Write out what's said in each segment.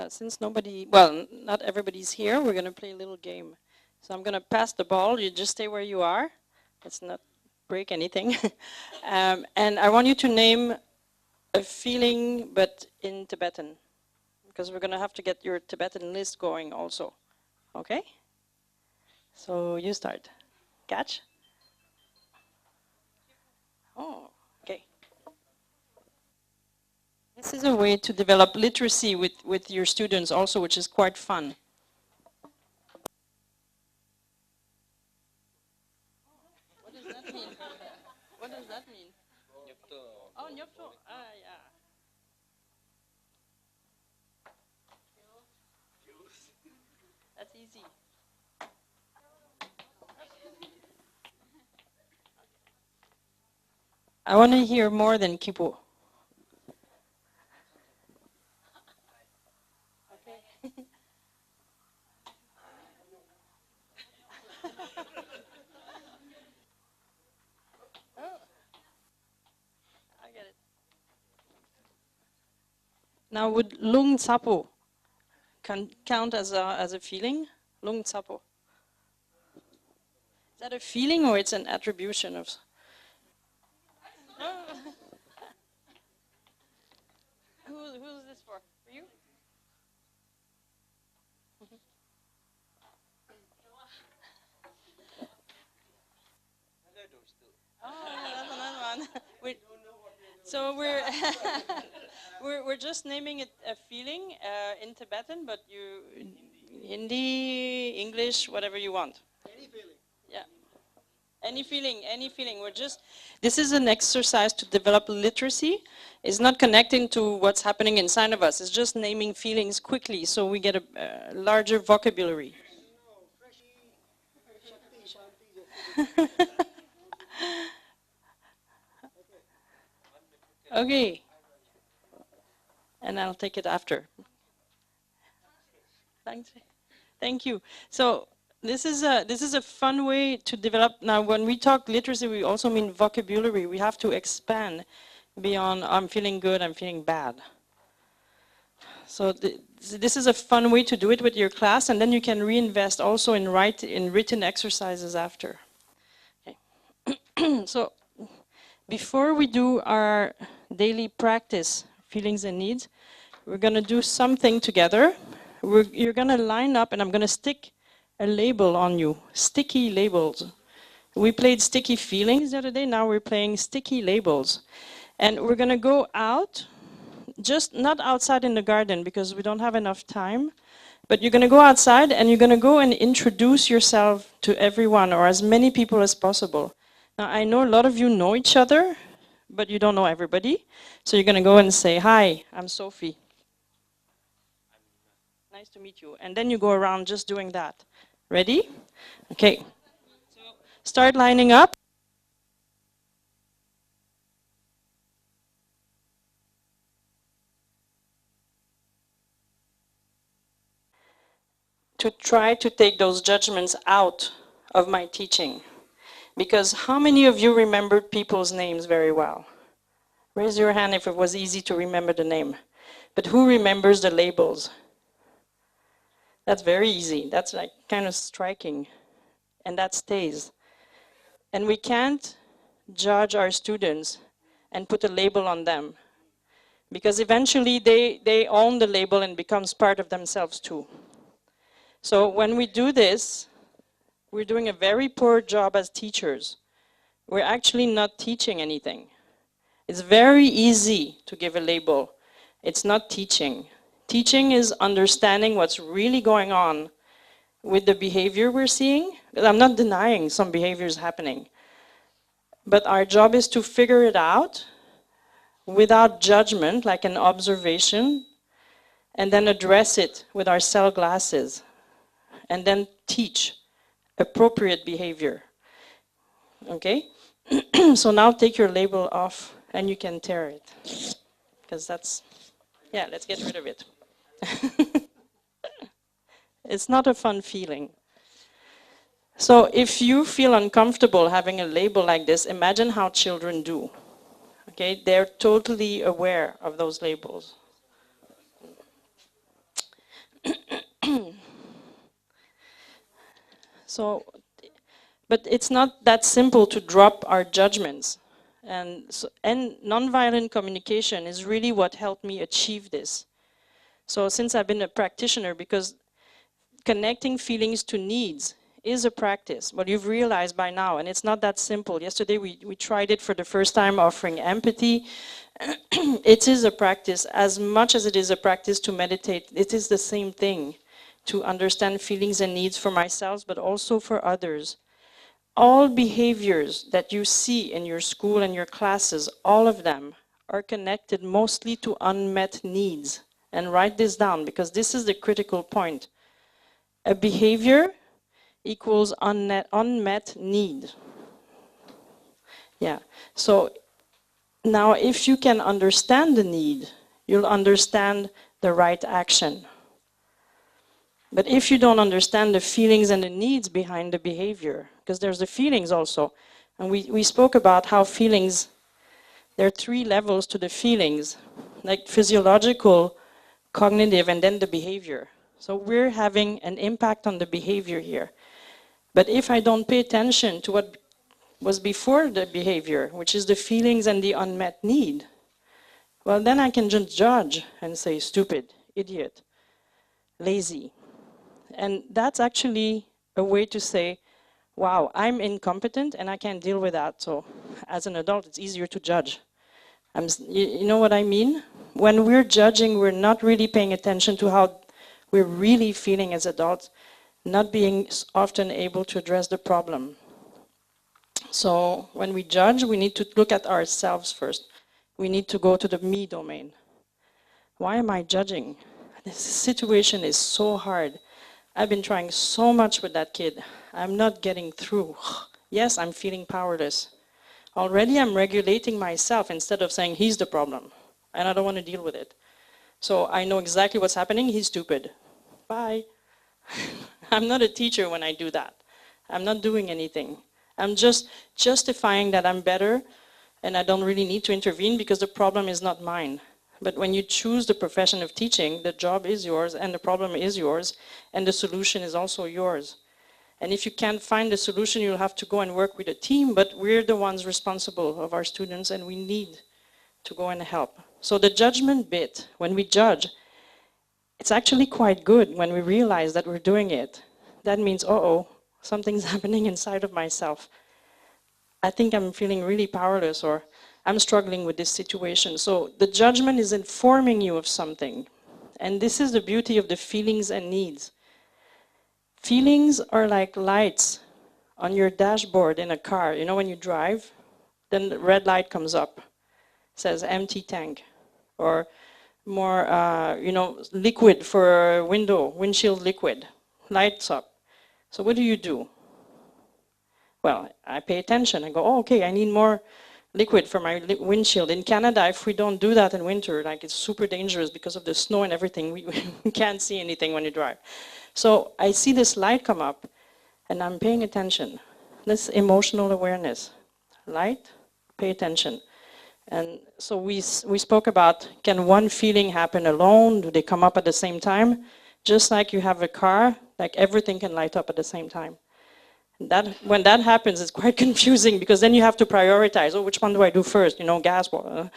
Since not everybody's here, we're going to play a little game. So I'm going to pass the ball. You just stay where you are. Let's not break anything. And I want you to name a feeling, but in Tibetan, because we're going to have to get your Tibetan list going also. Okay? So you start. Catch? Oh, okay. This is a way to develop literacy with your students also, which is quite fun. What does that mean? What does that mean? Oh, nyokto. Ah, yeah. That's easy. I want to hear more than Kipo. Okay. Oh, I get it. Now, would lung tsapo count as a feeling? Lung tsapo. Is that a feeling or it's an attribution of? Oh. Who's this for? For you? Oh, that's another one. So we're just naming it a feeling in Tibetan, but you Hindi, English, whatever you want. Any feeling. Yeah. Any feeling, any feeling. This is an exercise to develop literacy. It's not connecting to what's happening inside of us. It's just naming feelings quickly so we get a larger vocabulary. Okay. And I'll take it after. Thanks. Thank you. So this is a fun way to develop. Now, when we talk literacy, we also mean vocabulary. We have to expand beyond I'm feeling good, I'm feeling bad. So this is a fun way to do it with your class, and then you can reinvest also in written exercises after. Okay. So before we do our daily practice, feelings and needs, we're going to do something together. You're going to line up, and I'm going to stick a label on you, sticky labels. We played sticky feelings the other day, now we're playing sticky labels. And we're going to go out, just not outside in the garden because we don't have enough time, but you're going to go outside and you're going to go and introduce yourself to everyone or as many people as possible. Now, I know a lot of you know each other, but you don't know everybody. So you're going to go and say, hi, I'm Sophie. Nice to meet you. And then you go around just doing that. Ready? Okay. So start lining up. To try to take those judgments out of my teaching. Because how many of you remembered people's names very well? Raise your hand if it was easy to remember the name. But who remembers the labels? That's very easy. That's like kind of striking. And that stays. And we can't judge our students and put a label on them. Because eventually they own the label and becomes part of themselves too. So when we do this, we're doing a very poor job as teachers. We're actually not teaching anything. It's very easy to give a label. It's not teaching. Teaching is understanding what's really going on with the behavior we're seeing. I'm not denying some behaviors happening. But our job is to figure it out without judgment, like an observation, and then address it with our cell glasses, and then teach appropriate behavior. Okay? So now take your label off and you can tear it. Because that's, yeah, let's get rid of it. It's not a fun feeling. So if you feel uncomfortable having a label like this, imagine how children do. Okay? They're totally aware of those labels. So, but it's not that simple to drop our judgments. And nonviolent communication is really what helped me achieve this. So since I've been a practitioner, because connecting feelings to needs is a practice, what you've realized by now, and it's not that simple. Yesterday we tried it for the first time, offering empathy. It is a practice. As much as it is a practice to meditate, it is the same thing, to understand feelings and needs for myself, but also for others. All behaviors that you see in your school and your classes, all of them are connected mostly to unmet needs. And write this down, because this is the critical point. A behavior equals unmet need. Yeah. So now if you can understand the need, you'll understand the right action. But if you don't understand the feelings and the needs behind the behavior, because there's the feelings also, and we spoke about how feelings, there are 3 levels to the feelings, like physiological, cognitive, and then the behavior. So we're having an impact on the behavior here. But if I don't pay attention to what was before the behavior, which is the feelings and the unmet need, well, then I can just judge and say, stupid, idiot, lazy. And that's actually a way to say, wow, I'm incompetent and I can't deal with that. So as an adult, it's easier to judge. You know what I mean? When we're judging, we're not really paying attention to how we're really feeling as adults, not being often able to address the problem. So when we judge, we need to look at ourselves first. We need to go to the me domain. Why am I judging? This situation is so hard. I've been trying so much with that kid. I'm not getting through. Yes, I'm feeling powerless. Already I'm regulating myself instead of saying he's the problem and I don't want to deal with it. So I know exactly what's happening. He's stupid. Bye. I'm not a teacher when I do that. I'm not doing anything. I'm just justifying that I'm better and I don't really need to intervene because the problem is not mine. But when you choose the profession of teaching, the job is yours and the problem is yours and the solution is also yours. And if you can't find the solution, you'll have to go and work with a team, but we're the ones responsible of our students and we need to go and help. So the judgment bit, when we judge, it's actually quite good when we realize that we're doing it. That means, uh-oh, something's happening inside of myself. I think I'm feeling really powerless or I'm struggling with this situation. So the judgment is informing you of something. And this is the beauty of the feelings and needs. Feelings are like lights on your dashboard in a car. You know when you drive, then the red light comes up. It says empty tank. Or more, liquid for windshield liquid. Lights up. So what do? Well, I pay attention. I go, oh, okay, I need more liquid for my windshield. In Canada, if we don't do that in winter, like it's super dangerous because of the snow and everything, we can't see anything when you drive. So I see this light come up and I'm paying attention. This emotional awareness. Light, pay attention. And so we spoke about, can one feeling happen alone? Do they come up at the same time? Just like you have a car, like everything can light up at the same time. When that happens, it's quite confusing because then you have to prioritize. Oh, which one do I do first? You know, gas, water.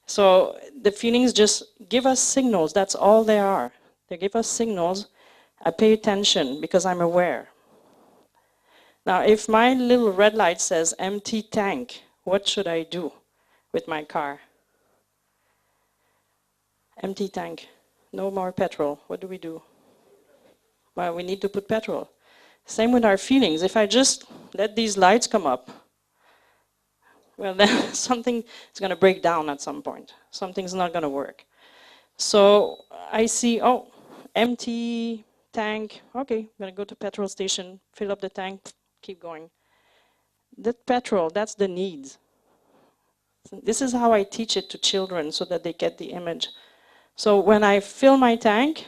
So the feelings just give us signals. That's all they are. They give us signals. I pay attention because I'm aware. Now, if my little red light says empty tank, what should I do with my car? Empty tank. No more petrol. What do? Well, we need to put petrol. Same with our feelings. If I just let these lights come up, well, then something is going to break down at some point. Something's not going to work. So I see, oh, empty tank. Okay, I'm going to go to petrol station, fill up the tank, keep going. That petrol, that's the needs. This is how I teach it to children so that they get the image. So when I fill my tank,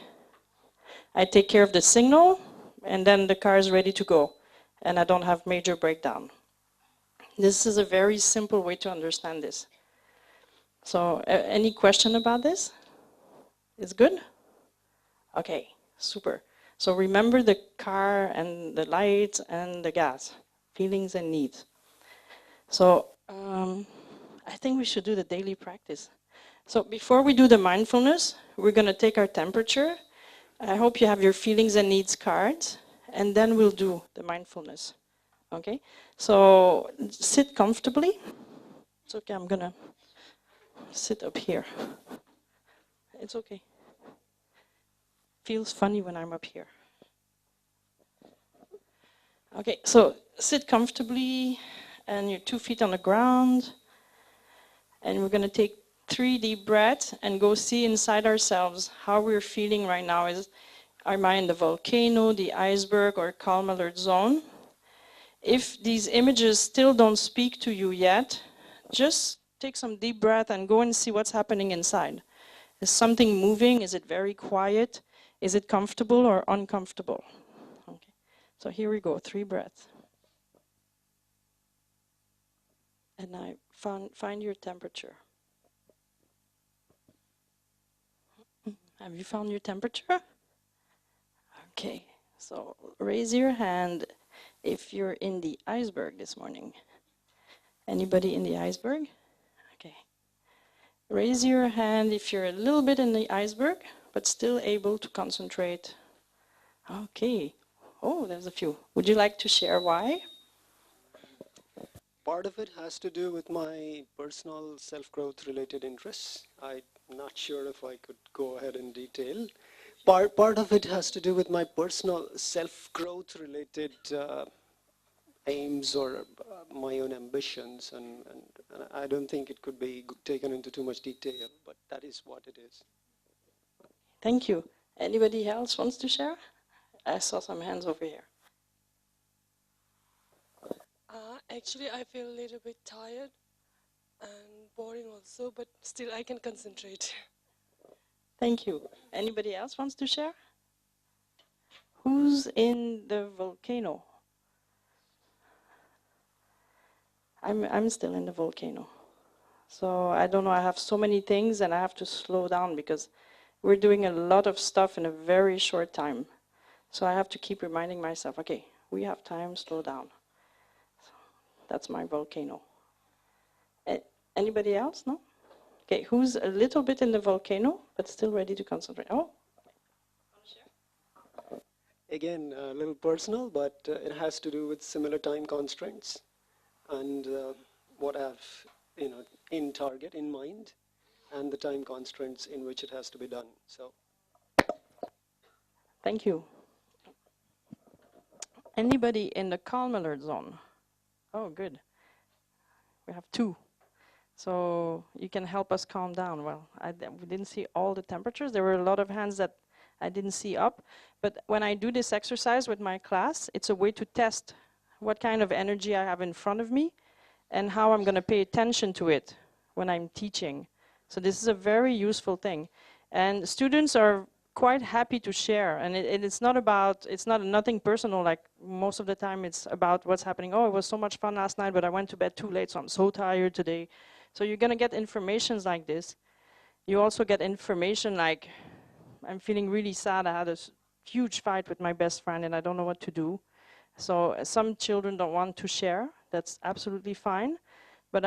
I take care of the signal, and then the car is ready to go, and I don't have major breakdown. This is a very simple way to understand this. So any question about this? It's good? Okay, super. So remember the car and the lights and the gas, feelings and needs. So I think we should do the daily practice. So before we do the mindfulness, we're going to take our temperature. I hope you have your feelings and needs cards, and then we'll do the mindfulness. Okay? So sit comfortably. It's okay, I'm going to sit up here. It's okay. Feels funny when I'm up here. Okay, so sit comfortably and your 2 feet on the ground. And we're going to take 3 deep breaths and go see inside ourselves how we're feeling right now. Am I in the volcano, the iceberg, or calm alert zone? If these images still don't speak to you yet, just take some deep breath and go and see what's happening inside. Is something moving? Is it very quiet? Is it comfortable or uncomfortable? Okay. So here we go, 3 breaths. And I find your temperature. Have you found your temperature? Okay, so raise your hand if you're in the iceberg this morning. Anybody in the iceberg? Okay. Raise your hand if you're a little bit in the iceberg, but still able to concentrate. Okay. Oh, there's a few. Would you like to share why? Part of it has to do with my personal self-growth related interests. I'm not sure if I could go ahead in detail. Part of it has to do with my personal self-growth related aims or my own ambitions, and I don't think it could be taken into too much detail, but that is what it is. Thank you. Anybody else wants to share? I saw some hands over here. Actually, I feel a little bit tired and boring also, but still I can concentrate. Thank you. Anybody else wants to share? Who's in the volcano? I'm still in the volcano. So I don't know, I have so many things and I have to slow down because we're doing a lot of stuff in a very short time. So I have to keep reminding myself, okay, we have time, slow down. So that's my volcano. Anybody else? No? Okay, who's a little bit in the volcano but still ready to concentrate? Oh. Again, a little personal, but it has to do with similar time constraints and what I have, in target, in mind, and the time constraints in which it has to be done. So, thank you. Anybody in the calm alert zone? Oh, good. We have 2. So you can help us calm down. Well, we didn't see all the temperatures. There were a lot of hands that I didn't see up. But when I do this exercise with my class, it's a way to test what kind of energy I have in front of me and how I'm going to pay attention to it when I'm teaching. So this is a very useful thing. And students are quite happy to share. And it's not nothing personal, like most of the time it's about what's happening. Oh, it was so much fun last night, but I went to bed too late, so I'm so tired today. So you're going to get informations like this. You also get information like, I'm feeling really sad. I had a huge fight with my best friend and I don't know what to do. So some children don't want to share. That's absolutely fine. But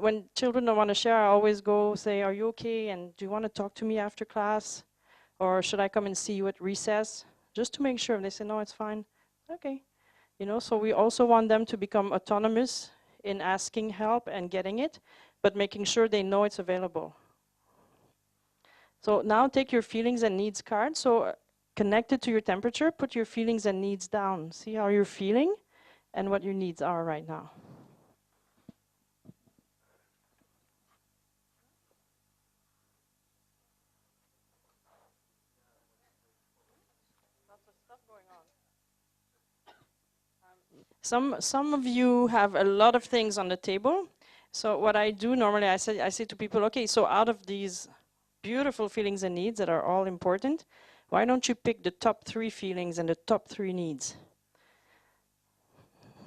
when children don't want to share, I always go say, are you okay? And do you want to talk to me after class? Or should I come and see you at recess? Just to make sure. If they say, no, it's fine. Okay. So we also want them to become autonomous in asking help and getting it, but making sure they know it's available. So now take your feelings and needs card. So connect it to your temperature, put your feelings and needs down. See how you're feeling and what your needs are right now. Lots of stuff going on. Some of you have a lot of things on the table. So what I do normally, I say to people, okay, so out of these beautiful feelings and needs that are all important, why don't you pick the top 3 feelings and the top 3 needs?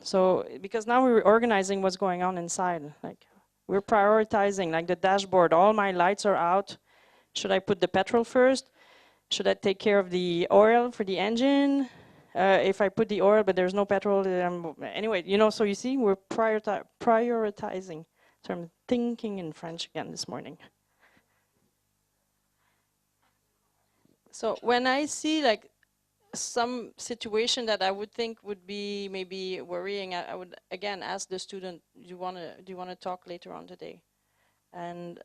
So, because now we're organizing what's going on inside. Like, we're prioritizing, like the dashboard, all my lights are out. Should I put the petrol first? Should I take care of the oil for the engine? If I put the oil but there's no petrol, anyway, you know, so you see, we're prioritizing. So I'm thinking in French again this morning. So when I see like some situation that I would think would be maybe worrying, I would again ask the student, do you want to talk later on today? And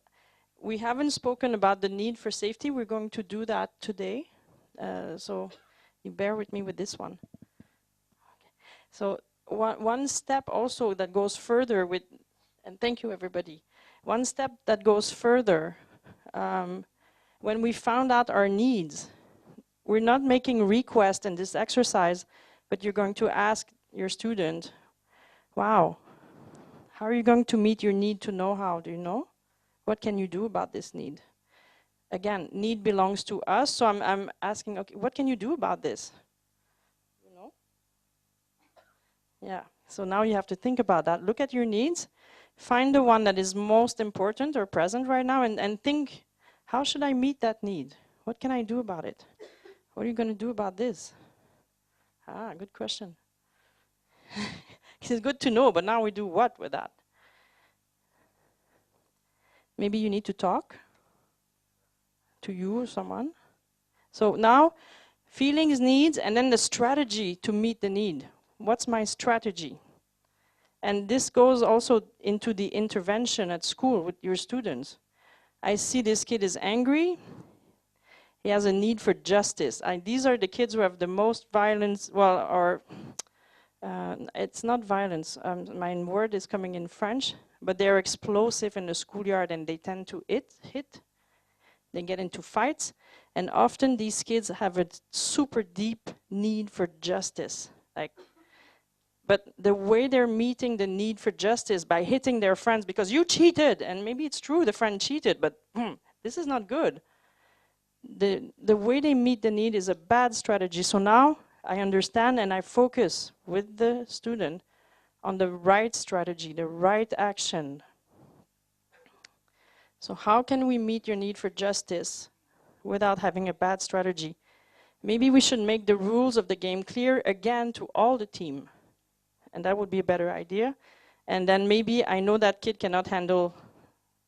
we haven't spoken about the need for safety. We're going to do that today. So you bear with me with this one. So one step also that goes further with, and thank you everybody, one step that goes further, when we found out our needs, we're not making requests in this exercise, but you're going to ask your student, wow, how are you going to meet your need to know how? Do you know? What can you do about this need? Again, need belongs to us, so I'm asking, okay, what can you do about this? You know? Yeah, so now you have to think about that. Look at your needs, find the one that is most important or present right now, and think, how should I meet that need? What can I do about it? What are you going to do about this? Ah, good question. It's good to know, but now we do what with that? Maybe you need to talk to you or someone. So now, feelings, needs, and then the strategy to meet the need. What's my strategy? And this goes also into the intervention at school with your students. I see this kid is angry. He has a need for justice. These are the kids who have the most violence, well, or it's not violence. My word is coming in French, but they're explosive in the schoolyard and they tend to hit. They get into fights, and often these kids have a super deep need for justice. But the way they're meeting the need for justice by hitting their friends because you cheated, and maybe it's true the friend cheated, but this is not good. The way they meet the need is a bad strategy. So now I understand and I focus with the student on the right strategy, the right action. So how can we meet your need for justice without having a bad strategy? Maybe we should make the rules of the game clear again to all the team. And that would be a better idea. And then maybe I know that kid cannot handle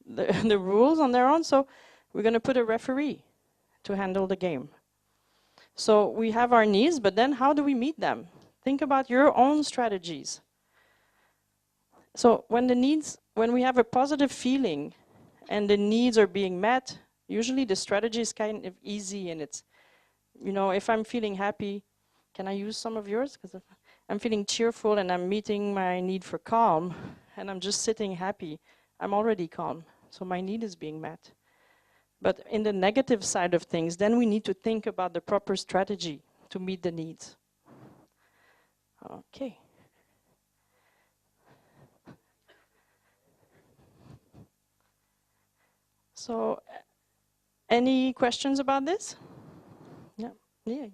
the rules on their own, so we're going to put a referee to handle the game. So we have our needs, but then how do we meet them? Think about your own strategies. So when we have a positive feeling and the needs are being met, usually the strategy is kind of easy, and it's, you know, if I'm feeling happy, can I use some of yours? Because I'm feeling cheerful and I'm meeting my need for calm, and I'm just sitting happy, I'm already calm, so my need is being met. But in the negative side of things, then we need to think about the proper strategy to meet the needs. Okay. So, any questions about this? Yeah. Yeah.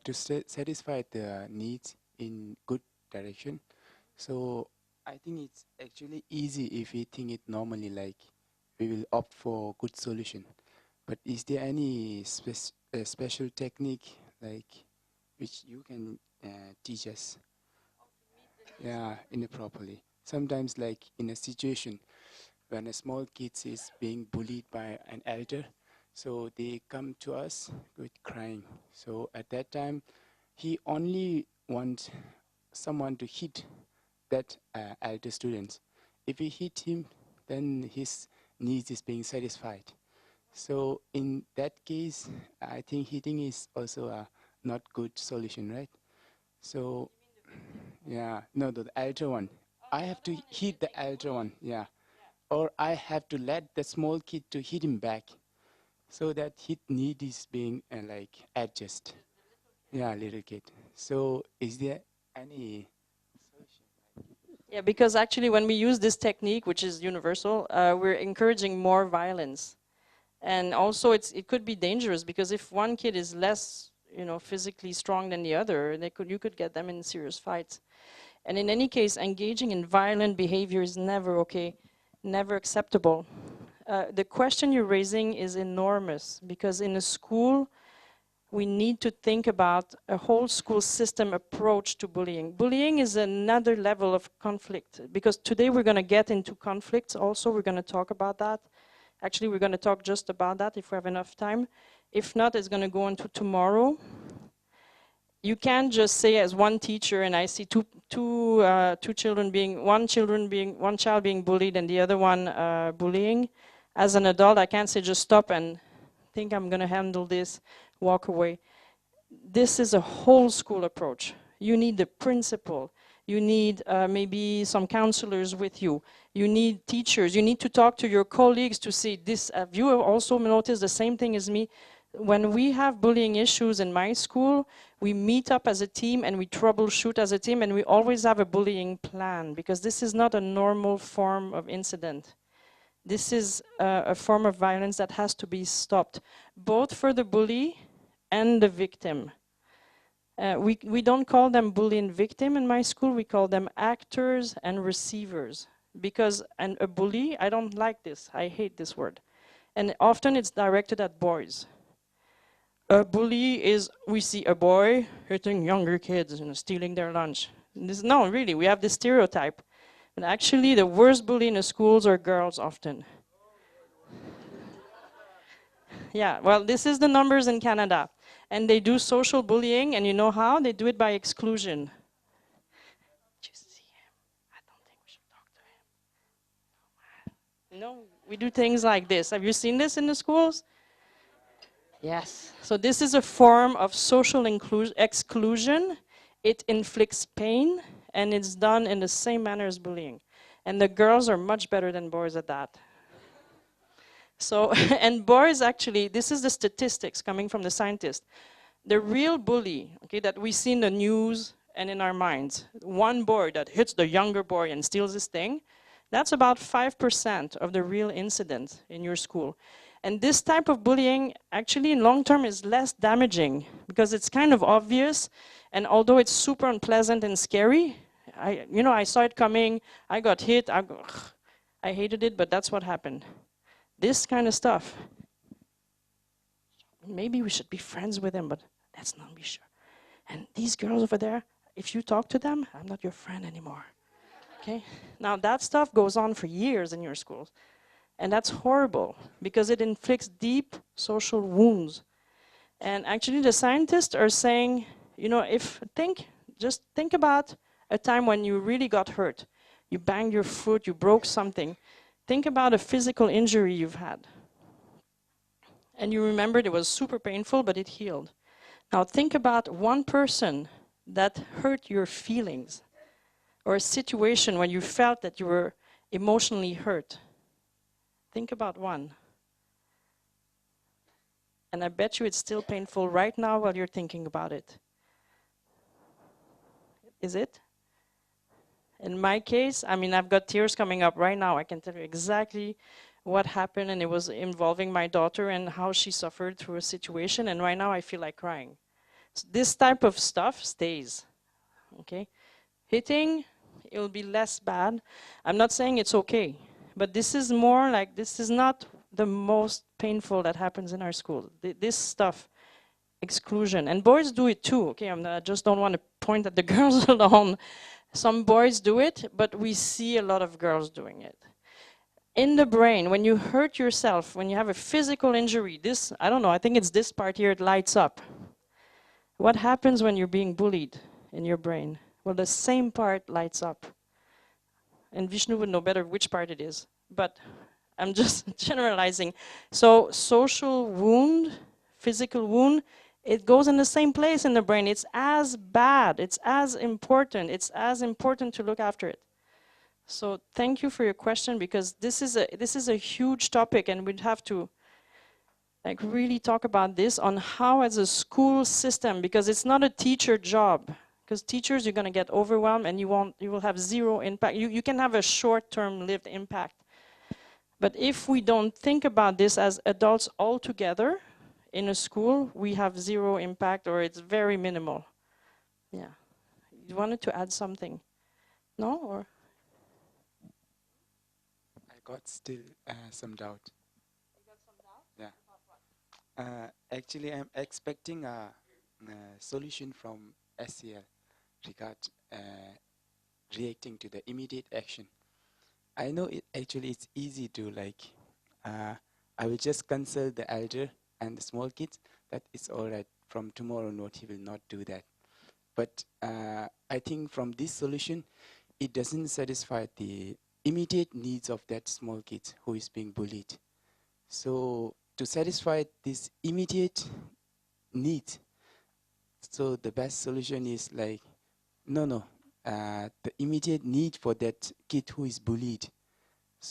To satisfy the needs in good direction. So I think it's actually easy if we think it normally, like we will opt for good solution. But is there any special technique like which you can teach us? Yeah, in a properly. Sometimes like in a situation when a small kid is being bullied by an elder, so they come to us with crying. So at that time, he only wants someone to hit that elder student. If we hit him, then his needs is being satisfied. So in that case, I think hitting is also a not good solution, right? So yeah, no, the elder one. I have to hit the elder one, yeah. Or I have to let the small kid to hit him back, so that his need is being like adjust. Yeah, little kid. So is there any solution? Yeah, because actually when we use this technique, which is universal, we're encouraging more violence. And also it could be dangerous, because if one kid is less, you know, physically strong than the other, you could get them in serious fights. And in any case, engaging in violent behavior is never okay, never acceptable. the question you're raising is enormous, because in a school, we need to think about a whole school system approach to bullying. Bullying is another level of conflict, because today we're going to get into conflicts also. We're going to talk about that. Actually, we're going to talk just about that if we have enough time. If not, it's going to go into tomorrow. You can't just say as one teacher, and I see two children being, one child being bullied and the other one bullying. As an adult, I can't say just stop and think I'm going to handle this, walk away. This is a whole school approach. You need the principal. You need maybe some counselors with you. You need teachers. You need to talk to your colleagues to see this. Have you also noticed the same thing as me? When we have bullying issues in my school, we meet up as a team and we troubleshoot as a team, and we always have a bullying plan, because this is not a normal form of incident. This is a form of violence that has to be stopped, both for the bully and the victim. We don't call them bully and victim in my school, we call them actors and receivers. Because a bully, I don't like this, I hate this word. And often it's directed at boys. A bully is, we see a boy hitting younger kids and stealing their lunch. No, really, we have this stereotype. But actually, the worst bully in the schools are girls often. Yeah, well, this is the numbers in Canada. And they do social bullying, and you know how? They do it by exclusion. Did you see him? I don't think we should talk to him. No, we do things like this. Have you seen this in the schools? Yes. So this is a form of social exclusion. It inflicts pain, and it's done in the same manner as bullying. And the girls are much better than boys at that. So, and boys actually, this is the statistics coming from the scientists. The real bully, okay, that we see in the news and in our minds, one boy that hits the younger boy and steals his thing, that's about 5% of the real incidents in your school. And this type of bullying actually in long term is less damaging, because it's kind of obvious, and although it's super unpleasant and scary, I saw it coming, I got hit, I hated it, but that's what happened. This kind of stuff, maybe we should be friends with him, but let's not be sure. And these girls over there, if you talk to them, I'm not your friend anymore. Okay? Now that stuff goes on for years in your schools. And that's horrible, because it inflicts deep social wounds. And actually the scientists are saying, just think about a time when you really got hurt. You banged your foot, you broke something. Think about a physical injury you've had. And you remembered it was super painful, but it healed. Now think about one person that hurt your feelings, or a situation when you felt that you were emotionally hurt. Think about one. And I bet you it's still painful right now while you're thinking about it. Is it? In my case, I've got tears coming up right now. I can tell you exactly what happened, and it was involving my daughter and how she suffered through a situation, and right now I feel like crying. So this type of stuff stays, okay? Hitting, it'll be less bad. I'm not saying it's okay, but this is more like, this is not the most painful that happens in our school. This stuff, exclusion, and boys do it too, okay? I just don't want to point at the girls alone. Some boys do it, but we see a lot of girls doing it. In the brain, when you hurt yourself, when you have a physical injury, this, I don't know, I think it's this part here, it lights up. What happens when you're being bullied in your brain? Well, the same part lights up. And Vishnu would know better which part it is, but I'm just generalizing. So social wound, physical wound, it goes in the same place in the brain. It's as bad, it's as important to look after it. So thank you for your question, because this is a huge topic, and we'd have to really talk about this on how as a school system, because it's not a teacher job. Because teachers, you're going to get overwhelmed and you will have zero impact. You can have a short-term lived impact. But if we don't think about this as adults all together, in a school, we have zero impact, or it's very minimal. Yeah. You wanted to add something? No? Or? got still some doubt. Yeah. Actually, I'm expecting a solution from SCL regard reacting to the immediate action. I know it's easy to like, I will just consult the elder and the small kids that it's all right. From tomorrow note, he will not do that. But I think from this solution, it doesn't satisfy the immediate needs of that small kid who is being bullied. So to satisfy this immediate need, so the best solution is like, the immediate need for that kid who is bullied,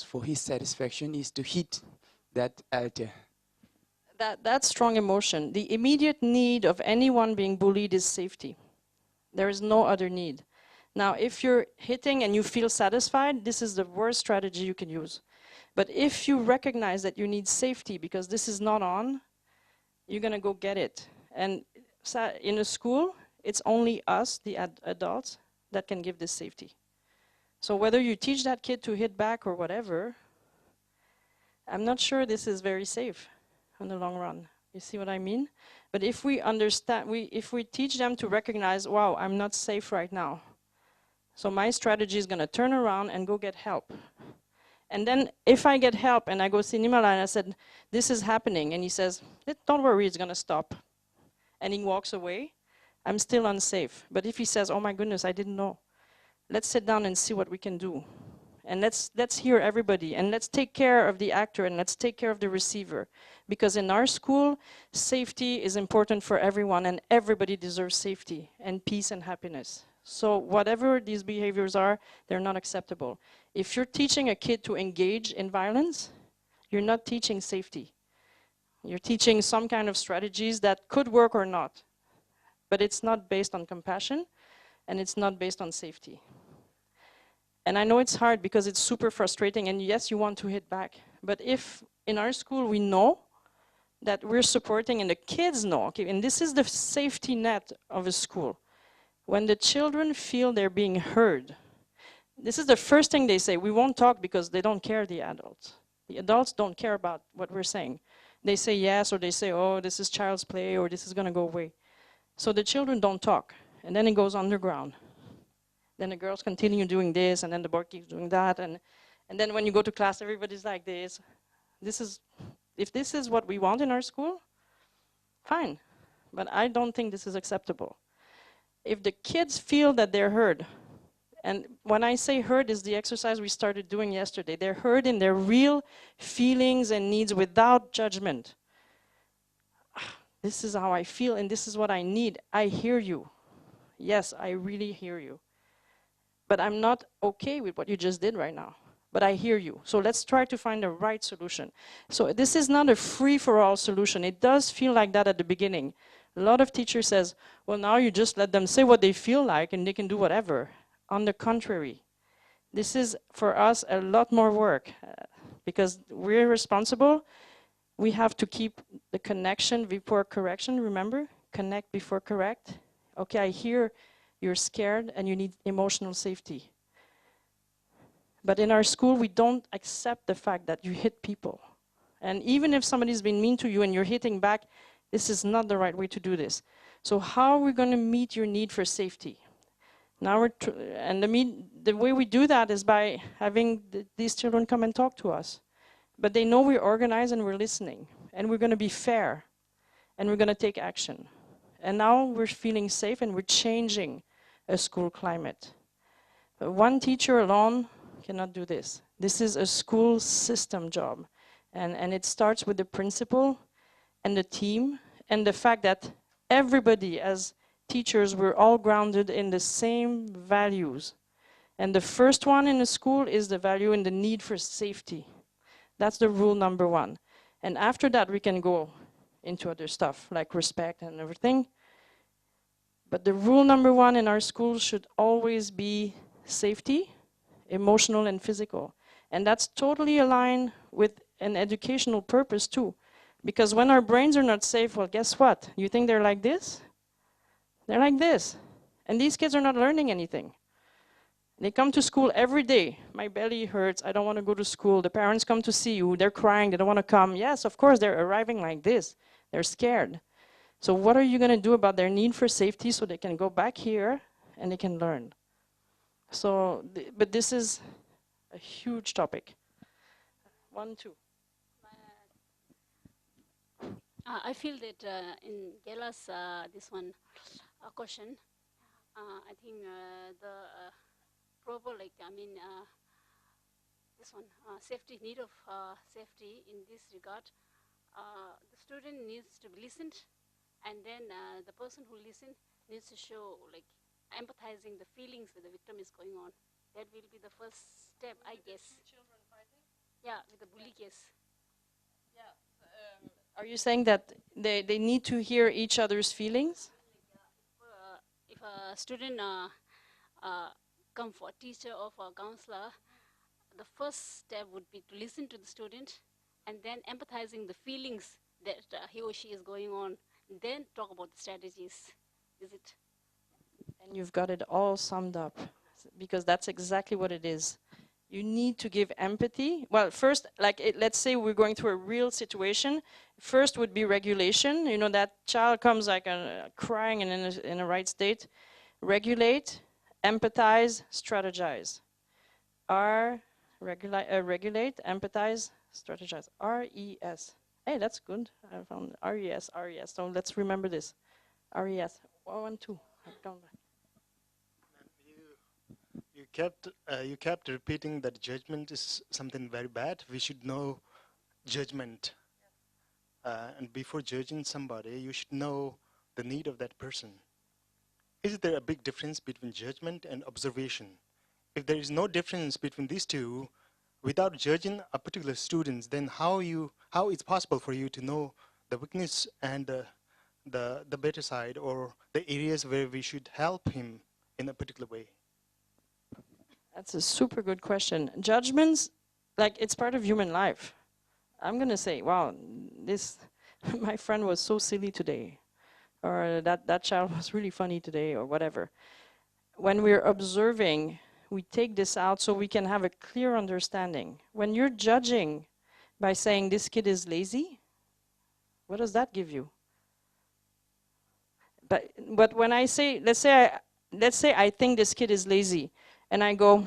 for his satisfaction, is to hit that elder. That's strong emotion. The immediate need of anyone being bullied is safety. There is no other need. Now, if you're hitting and you feel satisfied, this is the worst strategy you can use. But if you recognize that you need safety because this is not on, you're going to go get it. And in a school, it's only us, the adults, that can give this safety. So whether you teach that kid to hit back or whatever, I'm not sure this is very safe in the long run. You see what I mean? But if we understand, if we teach them to recognize, wow, I'm not safe right now. So my strategy is going to turn around and go get help. And then if I get help and I go see Nimala and I said, this is happening, and he says, don't worry, it's going to stop. And he walks away, I'm still unsafe. But if he says, oh my goodness, I didn't know. Let's sit down and see what we can do. And let's hear everybody, and let's take care of the actor, and let's take care of the receiver. Because in our school, safety is important for everyone, and everybody deserves safety and peace and happiness. So whatever these behaviors are, they're not acceptable. If you're teaching a kid to engage in violence, you're not teaching safety. You're teaching some kind of strategies that could work or not. But it's not based on compassion, and it's not based on safety. And I know it's hard because it's super frustrating, and yes, you want to hit back. But if in our school we know that we're supporting, and the kids know, okay, and this is the safety net of a school. When the children feel they're being heard, this is the first thing they say. We won't talk because they don't care, the adults. The adults don't care about what we're saying. They say yes, or they say, oh, this is child's play, or this is going to go away. So the children don't talk, and then it goes underground. Then the girls continue doing this, and then the boy keeps doing that, and then when you go to class, everybody's like this. If this is what we want in our school, fine. But I don't think this is acceptable. If the kids feel that they're heard, and when I say heard is the exercise we started doing yesterday, they're heard in their real feelings and needs without judgment. This is how I feel, and this is what I need. I hear you. Yes, I really hear you. But I'm not okay with what you just did right now. But I hear you. So let's try to find the right solution. So this is not a free-for-all solution. It does feel like that at the beginning. A lot of teachers says, well, now you just let them say what they feel like and they can do whatever. On the contrary, this is for us a lot more work because we're responsible. We have to keep the connection before correction, remember? Connect before correct. Okay, I hear you're scared and you need emotional safety. But in our school, we don't accept the fact that you hit people. And even if somebody's been mean to you and you're hitting back, this is not the right way to do this. So how are we going to meet your need for safety? Now the way we do that is by having these children come and talk to us. But they know we're organized and we're listening. And we're going to be fair. And we're going to take action. And now we're feeling safe and we're changing a school climate. But one teacher alone cannot do this. This is a school system job. And it starts with the principal and the team and the fact that everybody as teachers, we're all grounded in the same values. And the first one in the school is the value and the need for safety. That's the rule number one. And after that, we can go into other stuff like respect and everything. But the rule number one in our schools should always be safety, emotional and physical. And that's totally aligned with an educational purpose too. Because when our brains are not safe, well, guess what? You think they're like this? They're like this. And these kids are not learning anything. They come to school every day. My belly hurts. I don't want to go to school. The parents come to see you. They're crying. They don't want to come. Yes, of course, they're arriving like this. They're scared. So what are you going to do about their need for safety so they can go back here and they can learn? So, but this is a huge topic. 1, 2. I feel that in Gela's this one question, I think the proper, like, I mean, this one, safety, need of safety in this regard, the student needs to be listened, and then the person who listens needs to show, like, empathizing the feelings that the victim is going on. That will be the first step, I guess. Children fighting? Yeah, with the bully case. Are you saying that they need to hear each other's feelings? If a student come for a teacher or for a counselor, the first step would be to listen to the student and then empathizing the feelings that he or she is going on, then talk about the strategies. Is it? And you've got it all summed up, because that's exactly what it is. You need to give empathy. Well, first, like, let's say we're going through a real situation. First would be regulation. You know, that child comes like crying and in a right state. Regulate, empathize, strategize. Regulate, empathize, strategize. RES. Hey, that's good. I found RES, RES. So let's remember this. RES. 1, 2. I don't. You kept repeating that judgment is something very bad. We should know judgment. And before judging somebody, you should know the need of that person. Is there a big difference between judgment and observation? If there is no difference between these two, without judging a particular student, then how it's possible for you to know the weakness and the better side, or the areas where we should help him in a particular way? That's a super good question. Judgments, like, it's part of human life. I'm going to say, wow, my friend was so silly today. Or that child was really funny today, or whatever. When we're observing, we take this out so we can have a clear understanding. When you're judging by saying this kid is lazy, what does that give you? But when I say, let's say I think this kid is lazy, and I go,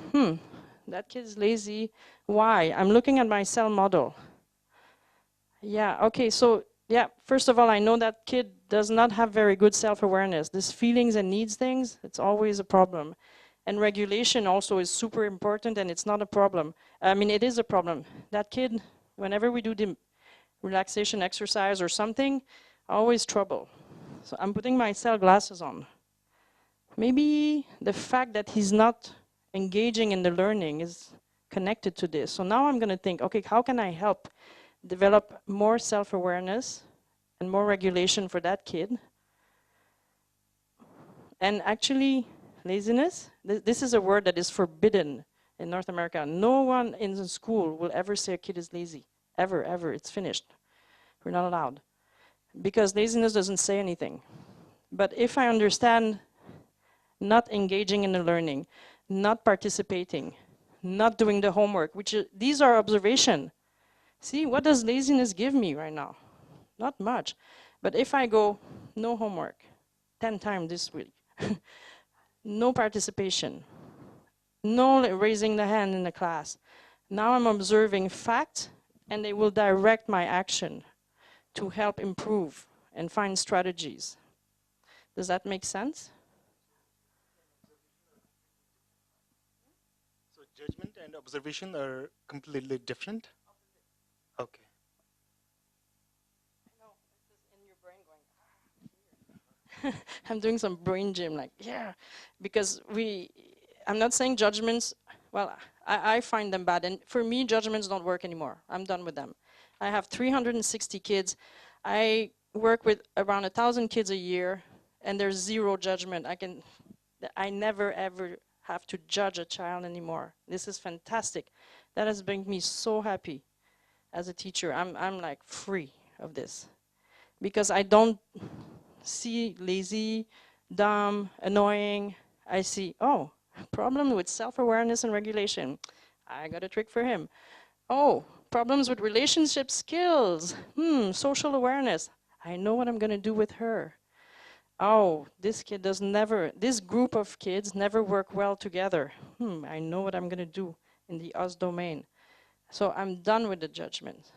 that kid is lazy. Why? I'm looking at my cell model. Yeah, okay, so, yeah, first of all, I know that kid does not have very good self-awareness. This feelings and needs things, it's always a problem. And regulation also is super important, and it's not a problem. I mean, it is a problem. That kid, whenever we do the relaxation exercise or something, always trouble. So I'm putting my cell glasses on. Maybe the fact that he's not engaging in the learning is connected to this. So now I'm going to think, okay, how can I help develop more self-awareness and more regulation for that kid? And actually, laziness, this is a word that is forbidden in North America. No one in the school will ever say a kid is lazy. Ever, ever. It's finished. We're not allowed. Because laziness doesn't say anything. But if I understand not engaging in the learning, not participating, not doing the homework, these are observation. See, what does laziness give me right now? Not much. But if I go, no homework, 10 times this week, no participation, no raising the hand in the class, now I'm observing facts, and they will direct my action to help improve and find strategies. Does that make sense? So judgment and observation are completely different? Okay. I know, this is in your brain going, I'm doing some brain gym, like, yeah. Because I'm not saying judgments, well, I find them bad. And for me, judgments don't work anymore. I'm done with them. I have 360 kids. I work with around 1,000 kids a year, and there's zero judgment. I never ever have to judge a child anymore. This is fantastic. That has made me so happy as a teacher. I'm like free of this, because I don't see lazy, dumb, annoying. I see, oh, problem with self-awareness and regulation. I got a trick for him. Oh, problems with relationship skills. Social awareness. I know what I'm going to do with her. Oh, this group of kids never work well together. I know what I'm going to do in the us domain. So I'm done with the judgment.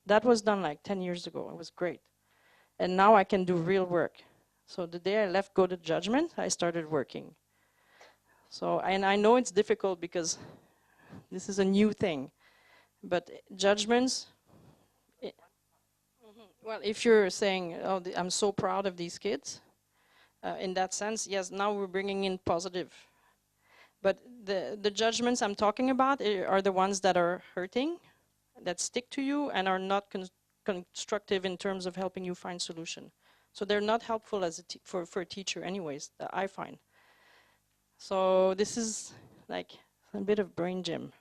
That was done like 10 years ago. It was great. And now I can do real work. So the day I left go to judgment, I started working. So, and I know it's difficult because this is a new thing. But judgments, well, if you're saying, oh, I'm so proud of these kids, in that sense, yes, now we're bringing in positive. But the judgments I'm talking about are the ones that are hurting, that stick to you and are not constructive in terms of helping you find solution. So they're not helpful as for a teacher anyways, I find. So this is like a bit of brain gym.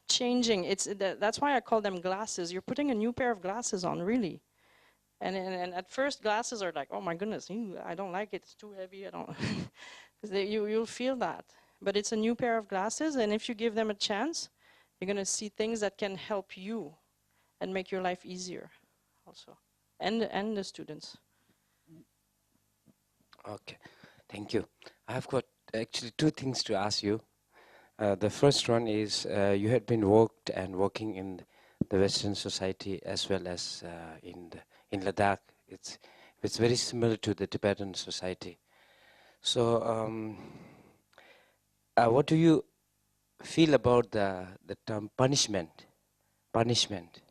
Changing, that's why I call them glasses. You're putting a new pair of glasses on, really. And at first glasses are like, oh my goodness, I don't like it, it's too heavy, I don't. You'll feel that. But it's a new pair of glasses, and if you give them a chance, you're going to see things that can help you and make your life easier also. And the students. Okay, thank you. I've got actually two things to ask you. The first one is you had been working in the Western society as well as in Ladakh. It's very similar to the Tibetan society. So what do you feel about the term punishment? Punishment.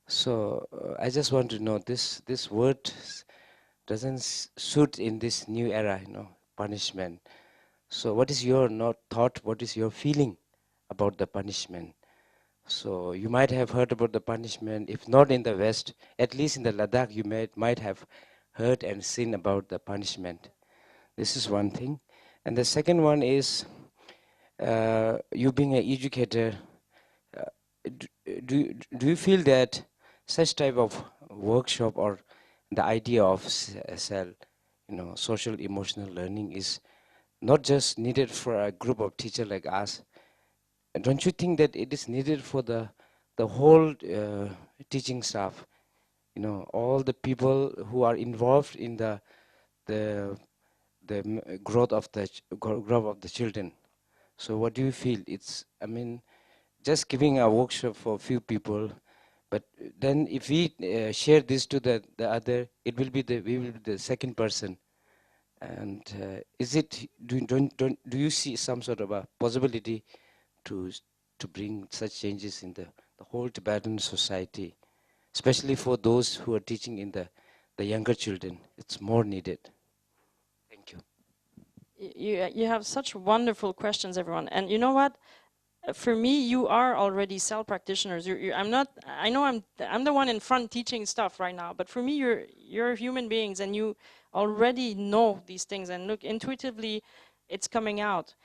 So I just want to know, this word doesn't suit in this new era, punishment. So what is your thought, what is your feeling about the punishment? So you might have heard about the punishment, if not in the West, at least in the Ladakh you might have heard and seen about the punishment. This is one thing. And the second one is, you being an educator, do you feel that such type of workshop or the idea of social emotional learning is not just needed for a group of teachers like us? Don't you think that it is needed for the whole teaching staff? All the people who are involved in the growth of the children. So what do you feel? Just giving a workshop for a few people, but then if we share this to the other, we will be the second person. And do you see some sort of a possibility to bring such changes in the whole Tibetan society, especially for those who are teaching in the younger children? It's more needed. Thank you. You have such wonderful questions, everyone. And you know what? For me, you are already cell practitioners. I'm not. I know I'm the one in front teaching stuff right now. But for me, you're human beings, and you already know these things. And look, intuitively, it's coming out.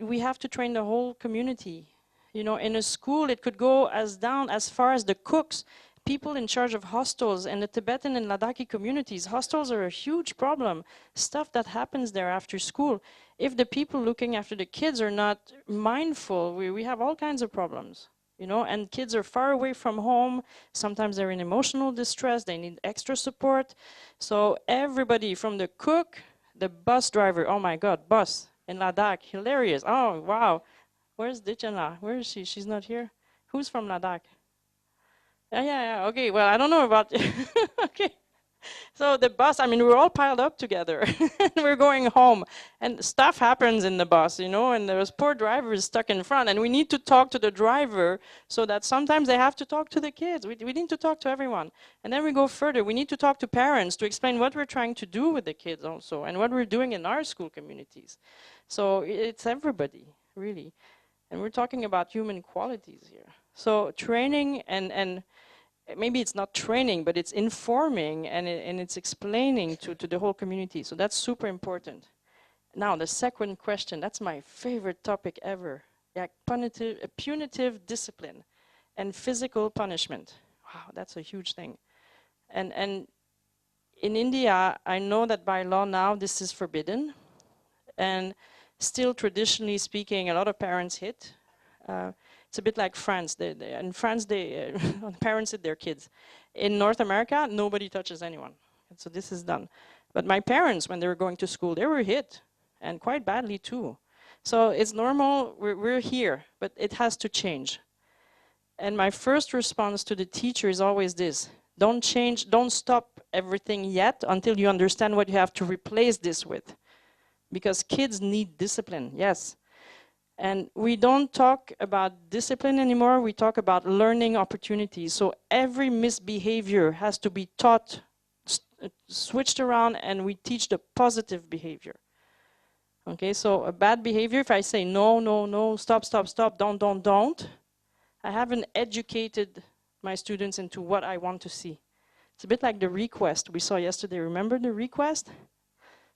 We have to train the whole community. In a school, it could go down as far as the cooks, people in charge of hostels, and the Tibetan and Ladakhi communities. Hostels are a huge problem. Stuff that happens there after school. If the people looking after the kids are not mindful, we have all kinds of problems. And kids are far away from home. Sometimes they're in emotional distress. They need extra support. So everybody from the cook, the bus driver, oh my God, bus in Ladakh, hilarious. Oh, wow. Where's Dichanla? Where is she? She's not here. Who's from Ladakh? Yeah. Okay, well, I don't know about... Okay. So the bus, we're all piled up together. We're going home. And stuff happens in the bus, and there's poor drivers stuck in front. And we need to talk to the driver so that sometimes they have to talk to the kids. We need to talk to everyone. And then we go further. We need to talk to parents to explain what we're trying to do with the kids also and what we're doing in our school communities. So it's everybody, really. And we're talking about human qualities here. So training and maybe it's not training, but it's informing and it's explaining to the whole community. So that's super important. Now, the second question, that's my favorite topic ever. Yeah, punitive discipline and physical punishment. Wow, that's a huge thing. And in India, I know that by law now this is forbidden. And still traditionally speaking, a lot of parents hit. It's a bit like France. In France, parents hit their kids. In North America, nobody touches anyone. And so this is done. But my parents, when they were going to school, they were hit, and quite badly too. So it's normal, we're here, but it has to change. And my first response to the teacher is always this: don't change, don't stop everything yet until you understand what you have to replace this with. Because kids need discipline, yes. And we don't talk about discipline anymore, we talk about learning opportunities. So every misbehavior has to be taught, switched around, and we teach the positive behavior. Okay, so a bad behavior, if I say no, no, no, stop, stop, stop, don't, I haven't educated my students into what I want to see. It's a bit like the request we saw yesterday. Remember the request?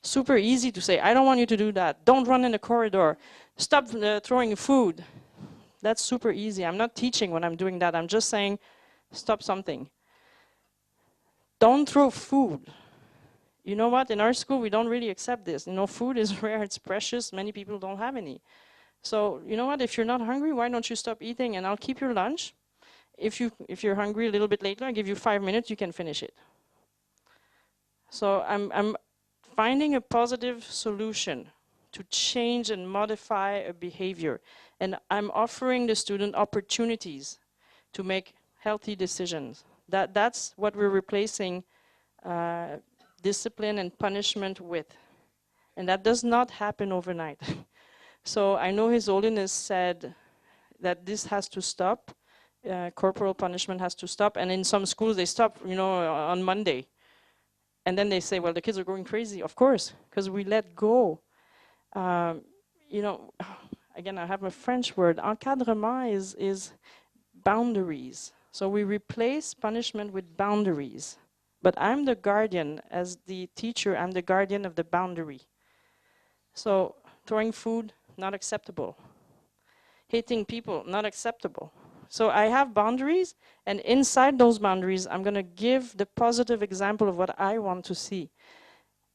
Super easy to say, I don't want you to do that. Don't run in the corridor. Stop throwing food. That's super easy. I'm not teaching when I'm doing that. I'm just saying, stop something. Don't throw food. You know what? In our school, we don't really accept this. You know, food is rare, it's precious. Many people don't have any. So, you know what? If you're not hungry, why don't you stop eating and I'll keep your lunch. If you're hungry a little bit later, I'll give you 5 minutes, you can finish it. So I'm finding a positive solution to change and modify a behavior. And I'm offering the student opportunities to make healthy decisions. That's what we're replacing discipline and punishment with. And that does not happen overnight. So I know His Holiness said that this has to stop. Corporal punishment has to stop. And in some schools they stop, you know, on Monday. And then they say, well, the kids are going crazy. Of course, because we let go. You know, again, I have a French word. Encadrement is boundaries. So we replace punishment with boundaries. But I'm the guardian. As the teacher, I'm the guardian of the boundary. So throwing food, not acceptable. Hating people, not acceptable. So I have boundaries, and inside those boundaries, I'm going to give the positive example of what I want to see.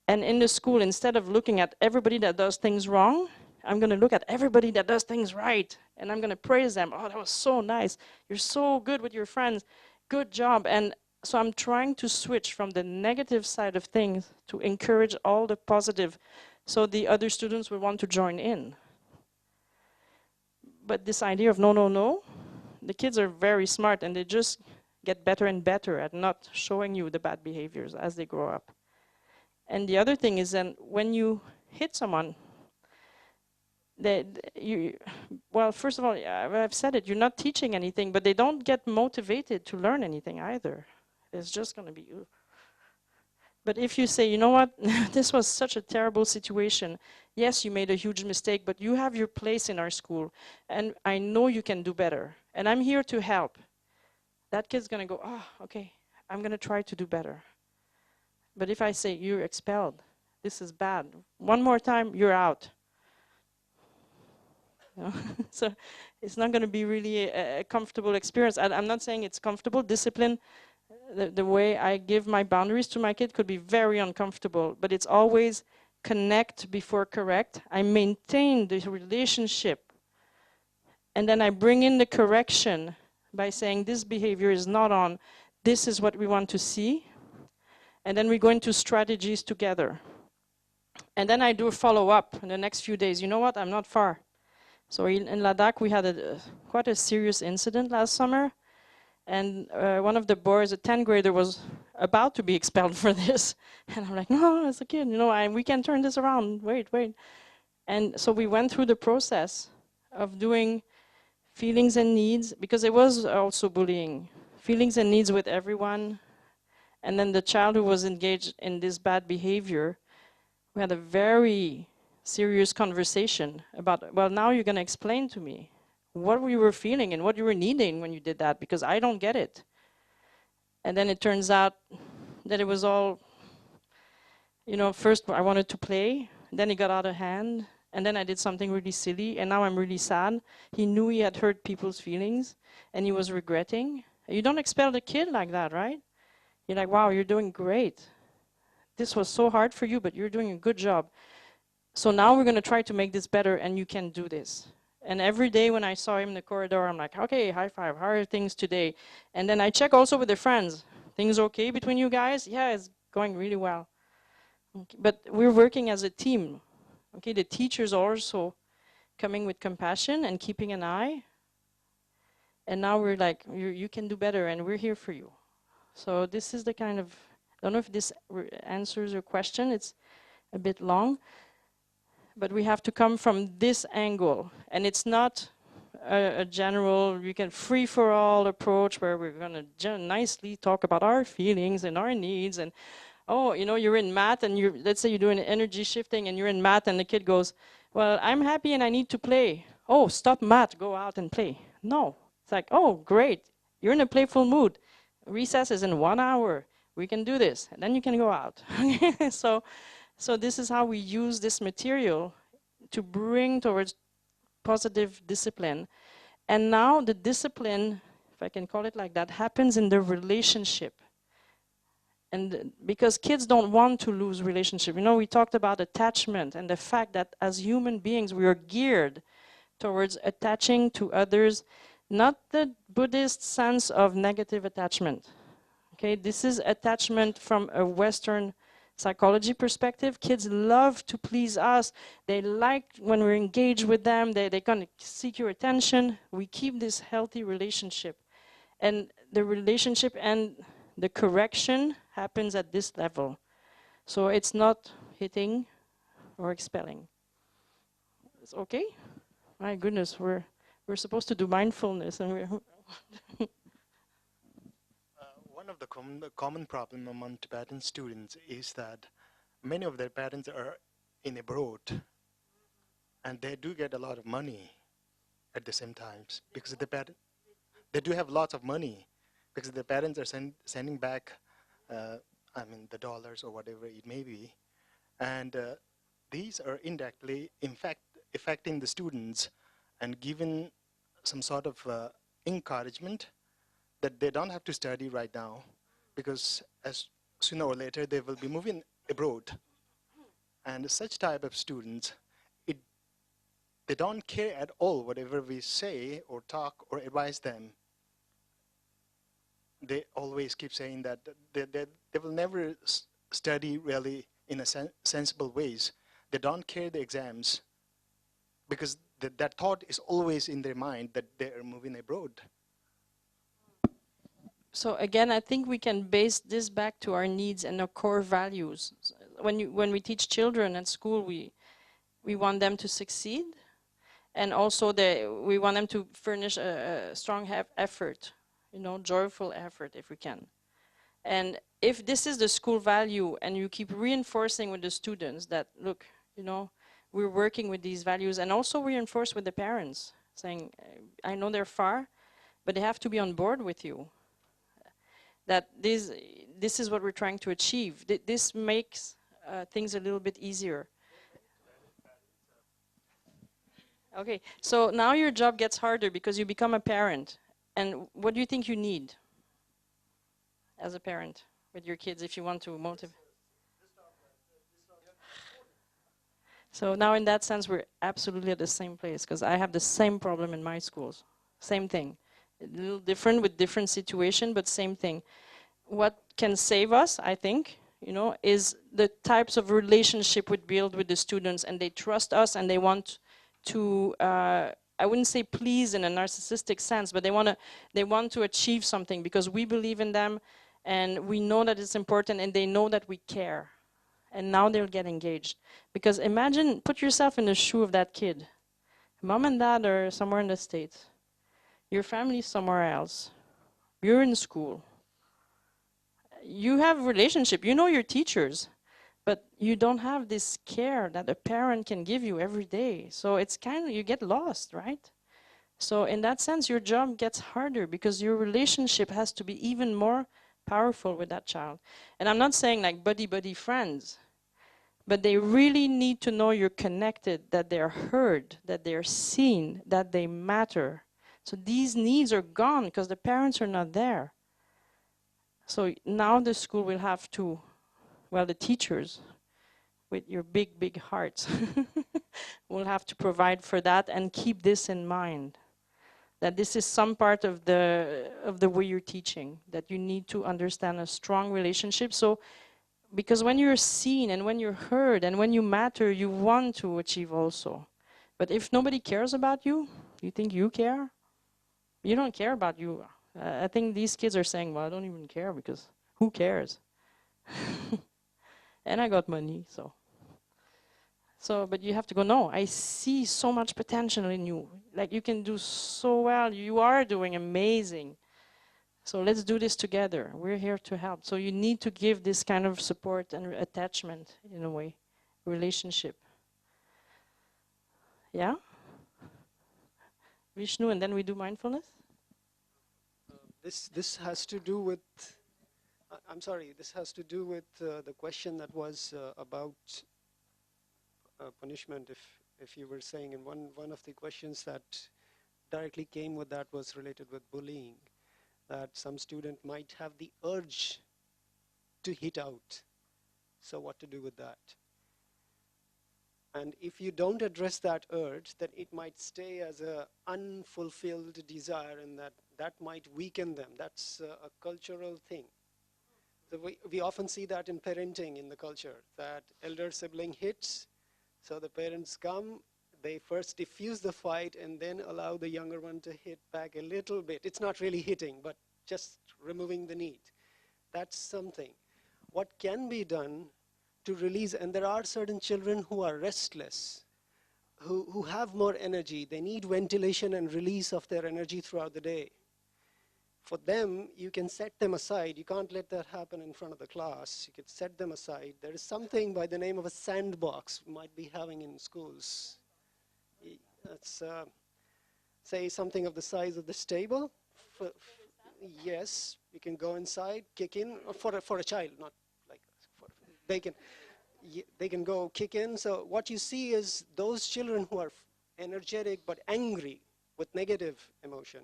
And in the school, instead of looking at everybody that does things wrong, I'm going to look at everybody that does things right. And I'm going to praise them. Oh, that was so nice. You're so good with your friends. Good job. And so I'm trying to switch from the negative side of things to encourage all the positive, so the other students will want to join in. But this idea of no, no, no, the kids are very smart and they just get better and better at not showing you the bad behaviors as they grow up. And the other thing is then when you hit someone, well, first of all, I've said it, you're not teaching anything, but they don't get motivated to learn anything either. It's just going to be, ugh. But if you say, you know what, this was such a terrible situation. Yes, you made a huge mistake, but you have your place in our school, and I know you can do better, and I'm here to help. That kid's going to go, oh, okay, I'm going to try to do better. But if I say, you're expelled, this is bad, one more time, you're out. You know? So it's not going to be really a comfortable experience. I'm not saying it's comfortable. Discipline, the way I give my boundaries to my kid could be very uncomfortable, but it's always connect before correct. I maintain the relationship, and then I bring in the correction by saying this behavior is not on, this is what we want to see, and then we go into strategies together. And then I do a follow-up in the next few days. You know what, I'm not far. So in Ladakh we had quite a serious incident last summer, and one of the boys, a 10th grader, was about to be expelled for this. And I'm like, no, as a kid, you know, we can turn this around, wait. And so we went through the process of doing feelings and needs, because it was also bullying. Feelings and needs with everyone. And then the child who was engaged in this bad behavior, we had a very serious conversation about, well, now you're going to explain to me what you were feeling and what you were needing when you did that, because I don't get it. And then it turns out that it was all, you know, first I wanted to play, then it got out of hand, and then I did something really silly, and now I'm really sad. He knew he had hurt people's feelings, and he was regretting. You don't expel a kid like that, right? You're like, wow, you're doing great. This was so hard for you, but you're doing a good job. So now we're going to try to make this better, and you can do this. And every day when I saw him in the corridor, I'm like, okay, high five, how are things today? And then I check also with the friends. Things okay between you guys? Yeah, it's going really well. Okay. But we're working as a team. Okay, the teachers are also coming with compassion and keeping an eye. And now we're like, you can do better, and we're here for you. So this is the kind of, I don't know if this answers your question. It's a bit long. But we have to come from this angle. And it's not a general, you can free-for-all approach where we're going to nicely talk about our feelings and our needs. And, oh, you know, you're in math, and let's say you're doing energy shifting, and you're in math, and the kid goes, well, I'm happy and I need to play. Oh, stop math, go out and play. No. It's like, oh, great. You're in a playful mood. Recess is in 1 hour. We can do this. And then you can go out. So this is how we use this material to bring towards positive discipline. And now the discipline, if I can call it like that, happens in the relationship. And because kids don't want to lose relationship. You know, we talked about attachment and the fact that as human beings, we are geared towards attaching to others, not the Buddhist sense of negative attachment. Okay, this is attachment from a Western psychology perspective. Kids love to please us. They like when we're engaged with them. They're going to seek your attention. We keep this healthy relationship. And the relationship and the correction happens at this level. So it's not hitting or expelling. It's okay? My goodness, we're supposed to do mindfulness, and we're One of the common problem among Tibetan students is that many of their parents are in abroad, and they do get a lot of money at the same times because they do have lots of money because the parents are sending back, the dollars or whatever it may be, and these are indirectly, in fact, affecting the students and giving some sort of encouragement that they don't have to study right now because as sooner or later they will be moving abroad. And such type of students, they don't care at all whatever we say or talk or advise them. They always keep saying that they will never study really in a sensible ways. They don't care the exams because that thought is always in their mind that they are moving abroad. So again, I think we can base this back to our needs and our core values. When we teach children at school, we want them to succeed, and also we want them to furnish a strong effort, you know, joyful effort if we can. And if this is the school value, and you keep reinforcing with the students that, look, you know, we're working with these values, and also reinforce with the parents, saying, I know they're far, but they have to be on board with you. That this is what we're trying to achieve. This makes things a little bit easier. Okay, so now your job gets harder because you become a parent. And what do you think you need as a parent with your kids if you want to motivate? So now in that sense, we're absolutely at the same place, because I have the same problem in my schools. Same thing. A little different with different situation, but same thing. What can save us, I think, you know, is the types of relationship we build with the students, and they trust us, and they want to, I wouldn't say please in a narcissistic sense, but they want to achieve something because we believe in them, and we know that it's important, and they know that we care. And now they'll get engaged. Because imagine, put yourself in the shoe of that kid. Mom and dad are somewhere in the States. Your family's somewhere else. You're in school. You have a relationship. You know your teachers. But you don't have this care that a parent can give you every day. So it's kind of, you get lost, right? So in that sense, your job gets harder because your relationship has to be even more powerful with that child. And I'm not saying like buddy-buddy friends. But they really need to know you're connected, that they're heard, that they're seen, that they matter. So these needs are gone because the parents are not there. So now the school will have to, well, the teachers with your big, big hearts. We'll have to provide for that and keep this in mind. That this is some part of the way you're teaching, that you need to understand a strong relationship. So, because when you're seen and when you're heard and when you matter, you want to achieve also. But if nobody cares about you, you think you care? You don't care about you. I think these kids are saying, well, I don't even care because who cares? And I got money, so. So, but you have to go, no, I see so much potential in you. Like you can do so well. You are doing amazing. So let's do this together. We're here to help. So you need to give this kind of support and attachment in a way, relationship. Yeah? Vishnu, and then we do mindfulness? This has to do with, I'm sorry, this has to do with the question that was about punishment, if you were saying, and one of the questions that directly came with that was related with bullying, that some student might have the urge to hit out. So what to do with that? And if you don't address that urge, then it might stay as an unfulfilled desire, and that might weaken them. That's a cultural thing. So we often see that in parenting in the culture, that elder sibling hits, so the parents come, they first diffuse the fight and then allow the younger one to hit back a little bit. It's not really hitting, but just removing the need. That's something. What can be done to release, and there are certain children who are restless, who have more energy. They need ventilation and release of their energy throughout the day. For them, you can set them aside. You can't let that happen in front of the class. You can set them aside. There is something by the name of a sandbox we might be having in schools. That's, say, something of the size of this table. Yes, you can go inside, kick in, for a child, not like they can go kick in. So what you see is those children who are energetic but angry with negative emotion.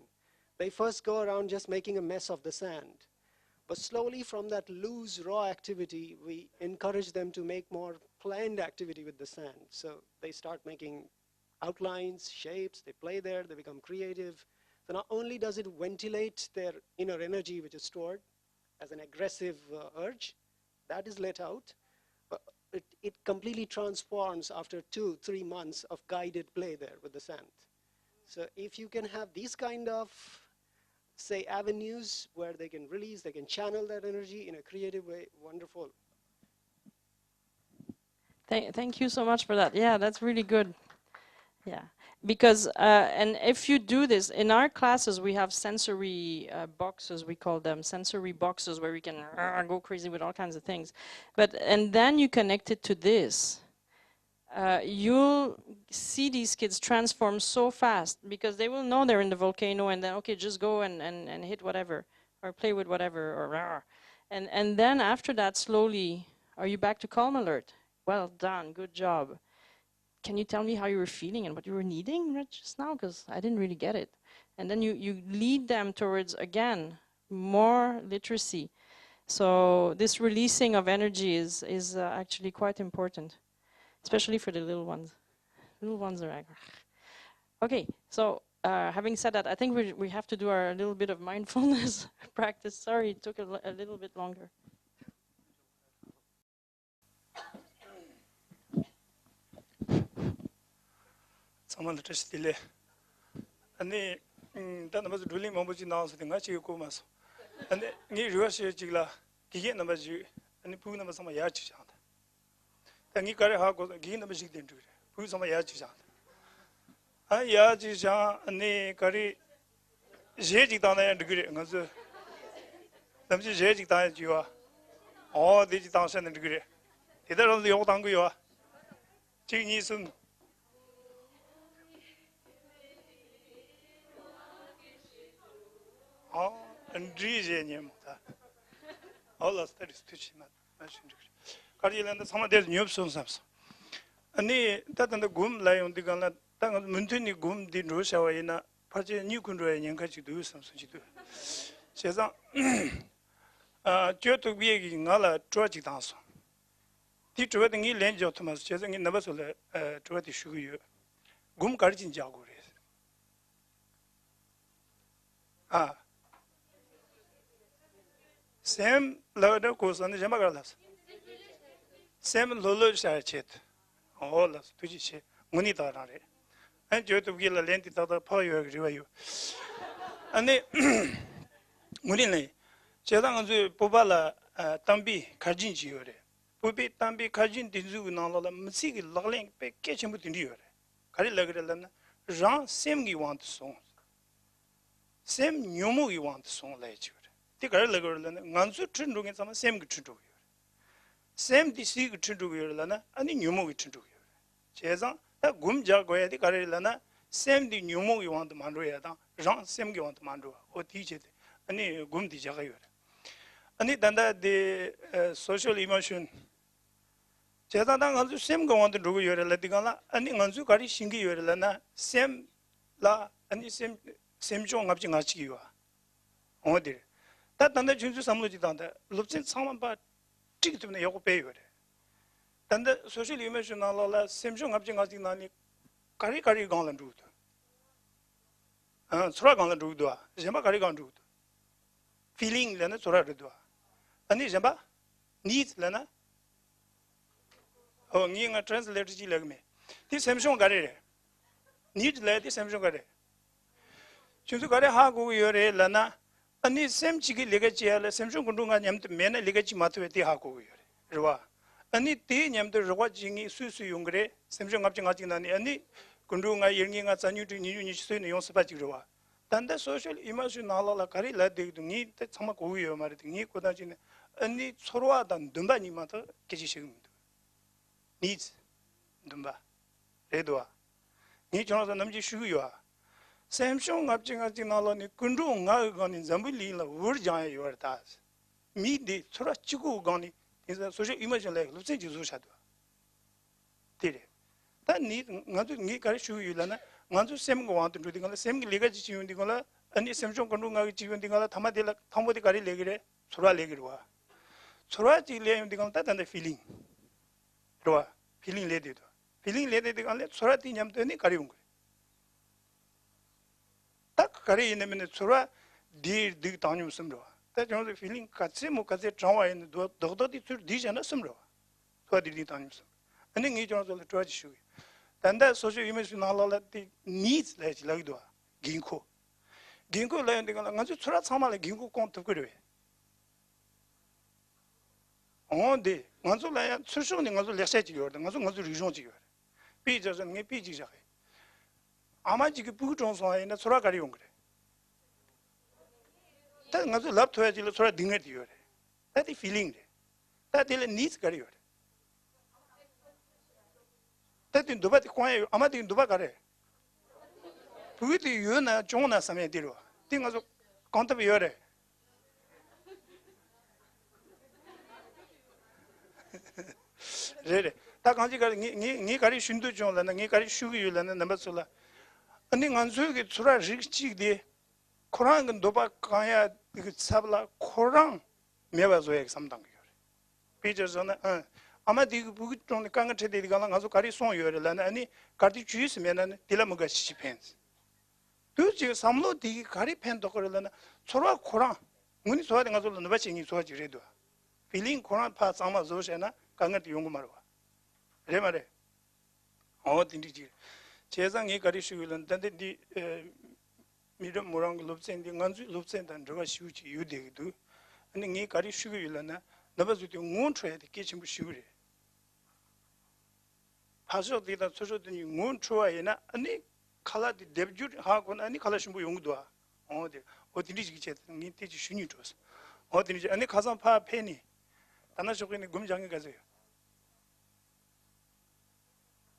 They first go around just making a mess of the sand. But slowly from that loose, raw activity, we encourage them to make more planned activity with the sand. So they start making outlines, shapes, they play there, they become creative. So not only does it ventilate their inner energy, which is stored as an aggressive urge, that is let out, but it completely transforms after 2-3 months of guided play there with the sand. So if you can have these kind of, say, avenues where they can release, they can channel that energy in a creative way, wonderful. Thank you so much for that. Yeah, that's really good. Yeah, because, and if you do this, in our classes we have sensory boxes, we call them sensory boxes, where we can go crazy with all kinds of things. And then you connect it to this. You'll see these kids transform so fast, because they will know they're in the volcano, and then, okay, just go and hit whatever, or play with whatever, or and then after that, slowly, are you back to calm alert? Well done, good job. Can you tell me how you were feeling and what you were needing right just now? Because I didn't really get it. And then you lead them towards, again, more literacy. So this releasing of energy is actually quite important, especially for the little ones. Little ones are like, okay, so having said that, I think we have to do our little bit of mindfulness practice. Sorry, it took a little bit longer. Someone let us delay. And then was drilling Mobuji now, the Nachi Kumas. And then you rush Jigla, Gigin number you, and the Poo number some Yachi. Then you got a hog of Gin number 16 to it. Poo some Yachi. I Yachi and the Kari Jedi down there and degree. And the Jedi died you are. All the thousand and degree. Either of the old Angu you are. Jing soon. Oh, and reason all of that is teaching that. Cardiac, some of the new songs. And that and the gum lay on the gun that Muntini gum did Russia in a party new country and Yankachi do something to do. Says, Joe to be in Gala, tragic dance. 디 저거등이 렌즈 오토마스 제정이 나버서 저거디 쉬고요. 곰 가르친 자고 그래. 아. 샘 러더 고선에 제가 갈았어. 샘 롤러 샤쳇. 올라서 두지시 문이 다라래. 안 저도 길라 렌티 다다 파요 그래요. 아니 문이네. 제가 그 뽑아라 담비 가진 지요래. 뽑이 담비 가진 뒤주고 나라라 무시기 락랭 배 깨침부 딘디요래. 가리 러그래라나 랑 샘기 want song. 샘 뇨모기 want song 라이지요래. 티 가리 러그래라나 간수 트는동에 sama 샘기 트는동이요. 샘 디시기 트는동이요라나 아니 뇨모기 트는동이요. 제가 다 곰자 거야디 가리라나 샘디 뇨모기 want 만로야다. 랑 샘기 want 만로. 어디제 아니 곰디 자가요. 아니 단다 데 social emotion 제가 당 아주 샘거 want 누구 요래라디가나 아니 간수 가리 신기 요래라나 샘라 아니 샘종 앞지 같이기와 어디 다 단다 준수 삼로지 단다 롭진 상만 봐 찍기 때문에 요거 배요래 단다 social emotion 알라 샘종 앞지 같이 나니 가리 강란 두도 소라 강란 두도 제마 가리 강 두도 feeling 레나 소라 두도 아니 제마 needs 레나 니가 translate 지 legme 디 샘종 가리래 need 레디 샘종 가리 준수 가리 하고 요래 레나 아니 샘치기 레가지 할래 샘종 군동가 냠도 메나 레가지 마트웨디 하고 요래 그와 아니 디 냠도 저와징이 수수 용그래 샘종 앞지 가지 나니 아니 군동가 영ing가 잔유도 니유니 수는 용스바지 그와 단다 소셜 이모셔널라 가리 라데도 니 참마 고요 말이 니 고다지네 아니 서로하단 듬바니마도 계지시입니다 needs 듬바 레도아 니 전화서 남지 쉬고요 샘숑 앞징아지 나라니 군동가 가니 잠불리라 우르자에 요르다 미디 서로 찍고 가니 이제 소셜 이모셔널 루세 지수샤도 되래 단니 나도 니 가리 쉬고요라나 나도 샘거 와도 되는 샘기 레가지 지운디 거라 아니 샘숑 군동가 지운디 거라 타마딜라 타모디 가리 레기래 서로 레기로 와 서로 지레운디 거라 따단데 feeling 로아 feeling 레디도 feeling 레디도 간래 소라티 냠더니 가리운 거야 딱 가리 있는 소라 디 당님 섬로 딱 저도 feeling 같이 뭐 같이 정화 있는 도도디 줄 디잖아 섬로 소디 당님 섬 아니 이 저도 트라지 쉬고 단다 소셜 이미지 나라라티 needs 레지 라기도 긴코 라인데 간래 아주 소라 참말에 긴코 콘트 그래 네, 간소라야 출소는 간소 렉세지요. 간소 리존지요. 비저서 네 비지자. 아마지기 부정소에나 소라가리 온 그래. 다 간소 랍토야지 소라 딩게디요. 다디 feeling 돼. 다디 needs 가리요. 다디 도바디 코에 아마디 도바 가래. 부디 요나 종나 삼에 디로. 띵가서 컨트비요래. 레레 다 간지 가리 니 가리 쉰도 좀라나 니 가리 슈기 요라나 넘버솔라 아니 간수기 수라 릭치디 코랑은 도바 가야 그 sabla 코랑 메바조에 삼당 요래 비저서나 아마디 부기 좀 강가체디 가나 가서 가리 송 요래라나 아니 가디 주스면은 딜라무가 시펜스 두지 삼로디 가리 펜도 거라나 소라 코랑 문이 소화된 가서 넘바칭이 소화지래도 feeling 코랑 파 삼마 조셔나 강가디 용고 말어 그래 말해 딘디지 제상이 가리시고는 단디 미름 모랑 롭센디 간주 롭센단 저가 쉬우지 유대기도 아니 니 가리시고일라나 나바주디 몬트레 끼침부 쉬우래 파서디다 소소더니 몬트와이나 아니 칼라디 데브주 하고는 아니 칼라심부 용도와 어디지 제 니티지 쉬니 줬어 어디지 아니 가산 파 페니 하나씩 금장에 가세요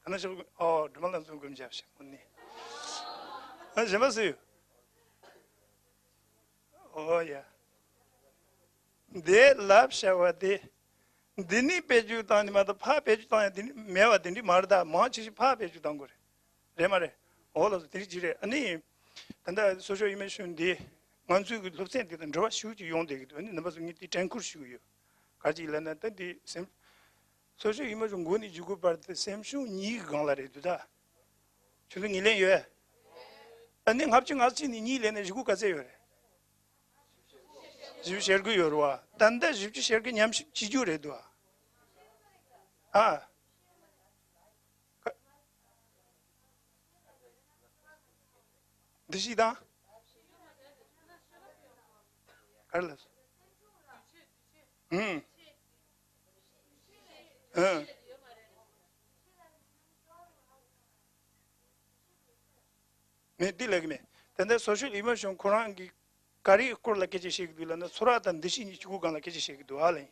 하나씩 드말란 좀 금지하시 언니 제마세요 야 데 랍샤와데 디니 페주탄이마다 파 페주탄 디니 메와 디니 마르다 마치 파 페주탄 거래 내 말에 올라서 드리지래 아니 단다 소셜 이미션디 만수 그 롭센디는 저 슈지 용되기도 아니 넘어서 니 탱쿠 쉬고요 가지 일어났다 디 social image on goni jugu part the same shoe ni ganglare to da. Chuding ilen you. And then hapching us in ni len jugu kaze. You share go your Tanda you share yam chijure do. Ah. Dishida? Carlos. Me dilag me. Then the social emotion Korangi Kari Kurla Kishik Vilana Surat and Dishi Chugan like Kishik do Ali.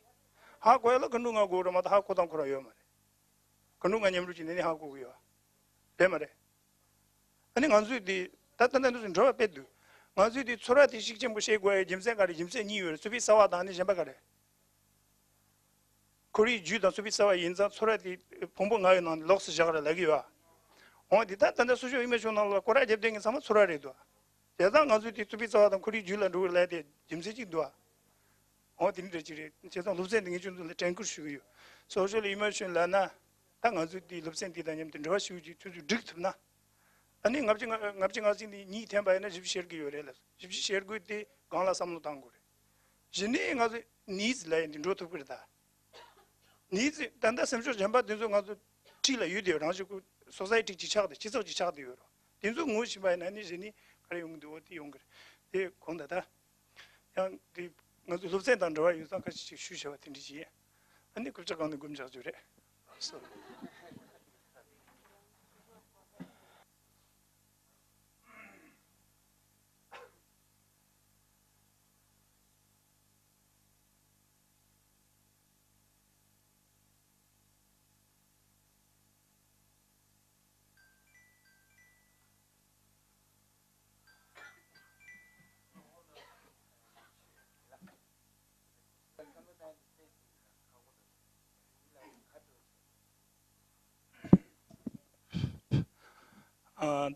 How well Kanunga go to Mata Kotan Korayoma. Kanunga Yamuchin any Haku. Demare. And then Anzu the Tatan doesn't draw a pedu. Anzu the Surat is Shikim Shake, Jim Zagari, Jim Sen New Year, to be Sawadan Jambagare. Kuri Judah to be Sawa in that Surati Pombonga on Lox Jara Lagia. On the that and the social image on Koraja thing in some Surarido. The other Anzu to be Sawa and Kuri Jula do let it, Jim City do. On the industry, just on losing into the Tankushu. Social immersion Lana, Tangazu the Lupsenti and the rush you to the Dictna. And then ngapching us in the knee temper and if share give your relatives. If she share good day, Gala Samutangur. Jenny needs land in Rotokurda. Needs Tanda Samsho Jamba Dinzo Chila Udio, Ranju Society Chichard, Chiso Chichard Euro. Dinzo Mush by Nani Jenny, Karium do the younger. They Kondata. Young the Lupsent and Roy, you don't catch Shusha in this year. And they could check on the Gumjas. So.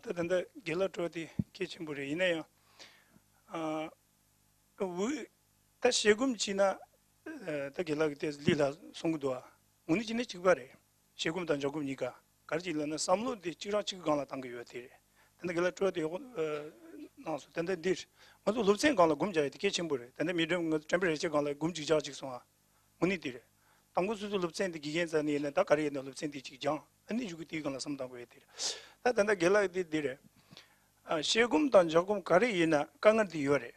The Gelato the kitchen buri in a we that Shegum China the Gelagtes Lila Songdua, Munijini Chibare, Shegum Tanjagumnika, Karjilana, Samlu, the Chirachigana Tanguati, and the Gelato the Nonce, then the dish. What will Lusen Gala Gumja, the kitchen buri, and the medium temperature Gala Gumji Jajixon, Munitire. Tangusu Lupsen the Gigans and the Takari and the Lupsen Chijang, and you could take on some way. That and the Gela did it. Shegum dan Jogum Kari in a Kangati Yore.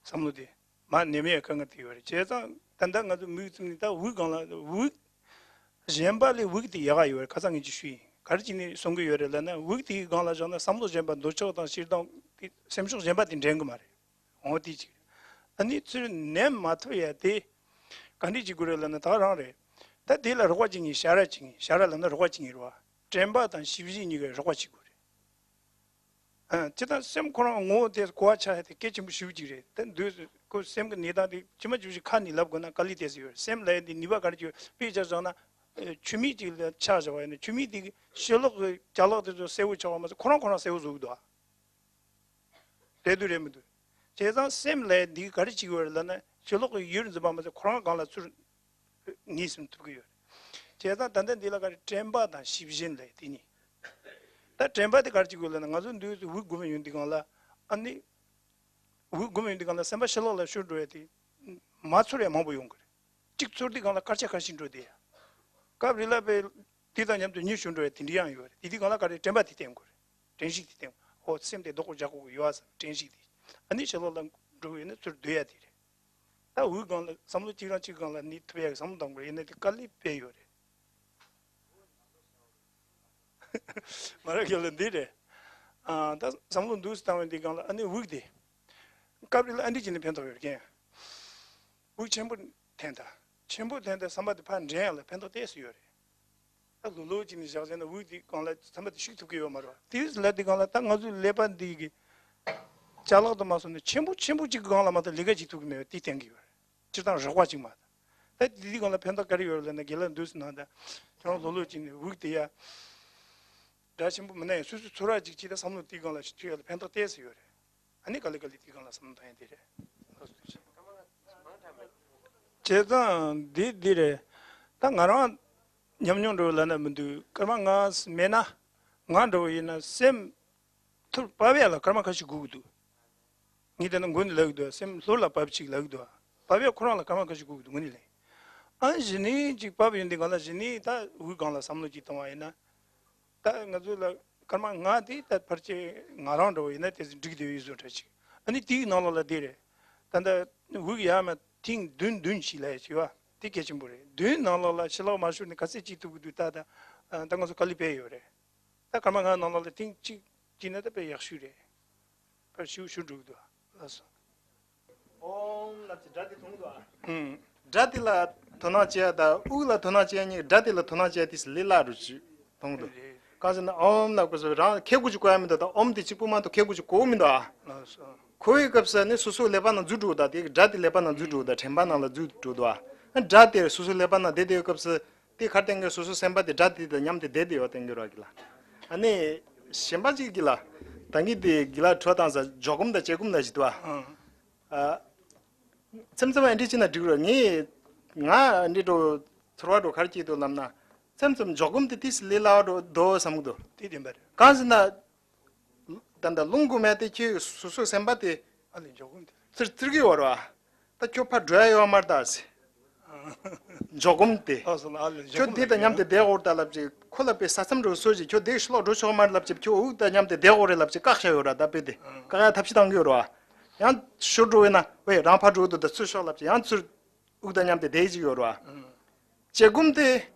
Samudi. Man Nemia Kangati Yore. Chesa, Tandanga the Mutin, Wugala, Wug, Jambali Wugti Yaga, Kazangi Shui, Karjini Songu Yore Lana, Wugti Galajana, Samu Jamba, Docho, and Shidong, Samsung Jambat in Jangumari. On teaching. And it's a name Matoya de Kandiji Gurel and Tarare. That dealer watching is Sharaching, Sharalan watching it. Jambat and Shivji watching. Chita sem kono ngo des kwacha the kitchen shuji then do ko sem nida the chimaji khani lab gona kali des yor sem la the niba gar ju pija zona chumi ji the charge wa ne chumi di shelo jalo de sewu chawa ma kono sewu zu do de du rem du 제가 샘래 니 가르치고 얼라나 저렇게 이런 좀 하면서 코로나 간라 술 니슴 두고요. 제가 단단 딜라가 템바다 십진래 디니. 다 템바데 가르치고 얼라나 가서 누구 우구면 윤디간라 아니 우구면 윤디간라 샘바실로라 슈르에디 마츠레 마보용 그래. 직소디 간라 같이 가신도데. 가브릴라베 디다냠도 뉴슈르에 딘디양요. 디디간라 가르 템바티 템 그래. 텐식티 템. 어 샘데 도고 자고 요아서 텐식티. 아니 저런 루에는 줄 돼야 돼. 다 우건 삼루 지랑 지간라 니 트베 삼동 거 얘네 깔리 빼요래. 말하길래 되래. 다 삼루 두스 타면 디간라 아니 우기데. 갑릴 안디 지는 편도 이렇게. 우리 전부 된다. 전부 된다 삼바드 판 제일 편도 됐어요. 다 루루지니 자세는 우디 간라 삼바드 식투기요 말아. 디스 레디 간라 땅 아주 레반디기 잘라도 마선데 전부 지금 간라마다 리가지 두기면 뒤땡기요. 지단 저과지마. 다 디디간라 편도가리요는 길은 두스나다. 저런 루루지니 우디야. 다시부 문에 수수 초라지 지다 삼루 뛰간라 시티에 편도 됐어요. 아니 갈리갈리 뛰간라 삼도 해 되래. 제가 디디레 딱 나랑 냠뇽도 라나 문두 그러면 메나 나도 이나 셈 바비야라 그러면 같이 구두 니들은 군 럭도 셈 솔라 밥치 럭도 바비야 코로나 그러면 같이 구두 문이래 안지니 지 바비인데 갈라지니 다 우간라 삼로지 동아이나 다 nga줄라 그러면 나디 다 퍼치 나랑도 이나 때 디기도 유저지 아니 디 나라라 데레 단다 우기야마 팅 둔둔 실래지와 티케침보레 둔 나라라 실로 마슈니 같이 지투도 다다 당고서 칼리페요레 다 그러면 나라라 팅 지나다 배 약슈레 퍼슈 슈두도 알았어 납치 다디 통도아 다디라 토나치야다 우라 토나치야니 다디라 토나치야티스 릴라루치 통도 가즈나 나고서 라 개구지 고야면다 엄디 직부만도 개구지 고민다 알았어 거기 갑사네 수수 레바나 주두다 디 다디 레바나 주두다 템바나라 주두도아 다디 수수 레바나 데데 갑사 티 카땡게 수수 셈바디 다디다 냠데 데데요 땡겨라길라 아니 셈바지길라 당기디 길라 트와단사 조금다 제금다 지도아 쯤쯤 엔디지나 디그러니 나 니도 트로아도 갈지도 남나 쯤쯤 조금 디스 릴라도 도 삼도 디딘바 간스나 단다 룽구메티 수수 셈바티 아니 조금 트르기 와라 다 교파 드라이어 마르다스 조금데 저 데다 냠데 데고르달랍지 콜라페 사슴로 소지 저 데슬로 로쇼 마르랍지 저 우다 냠데 데고르랍지 까샤요라 다베데 까가 탑시당겨라 양 쇼르웨나 왜 람파조도 수쇼랍지 양 우다 냠데 데지요라 제금데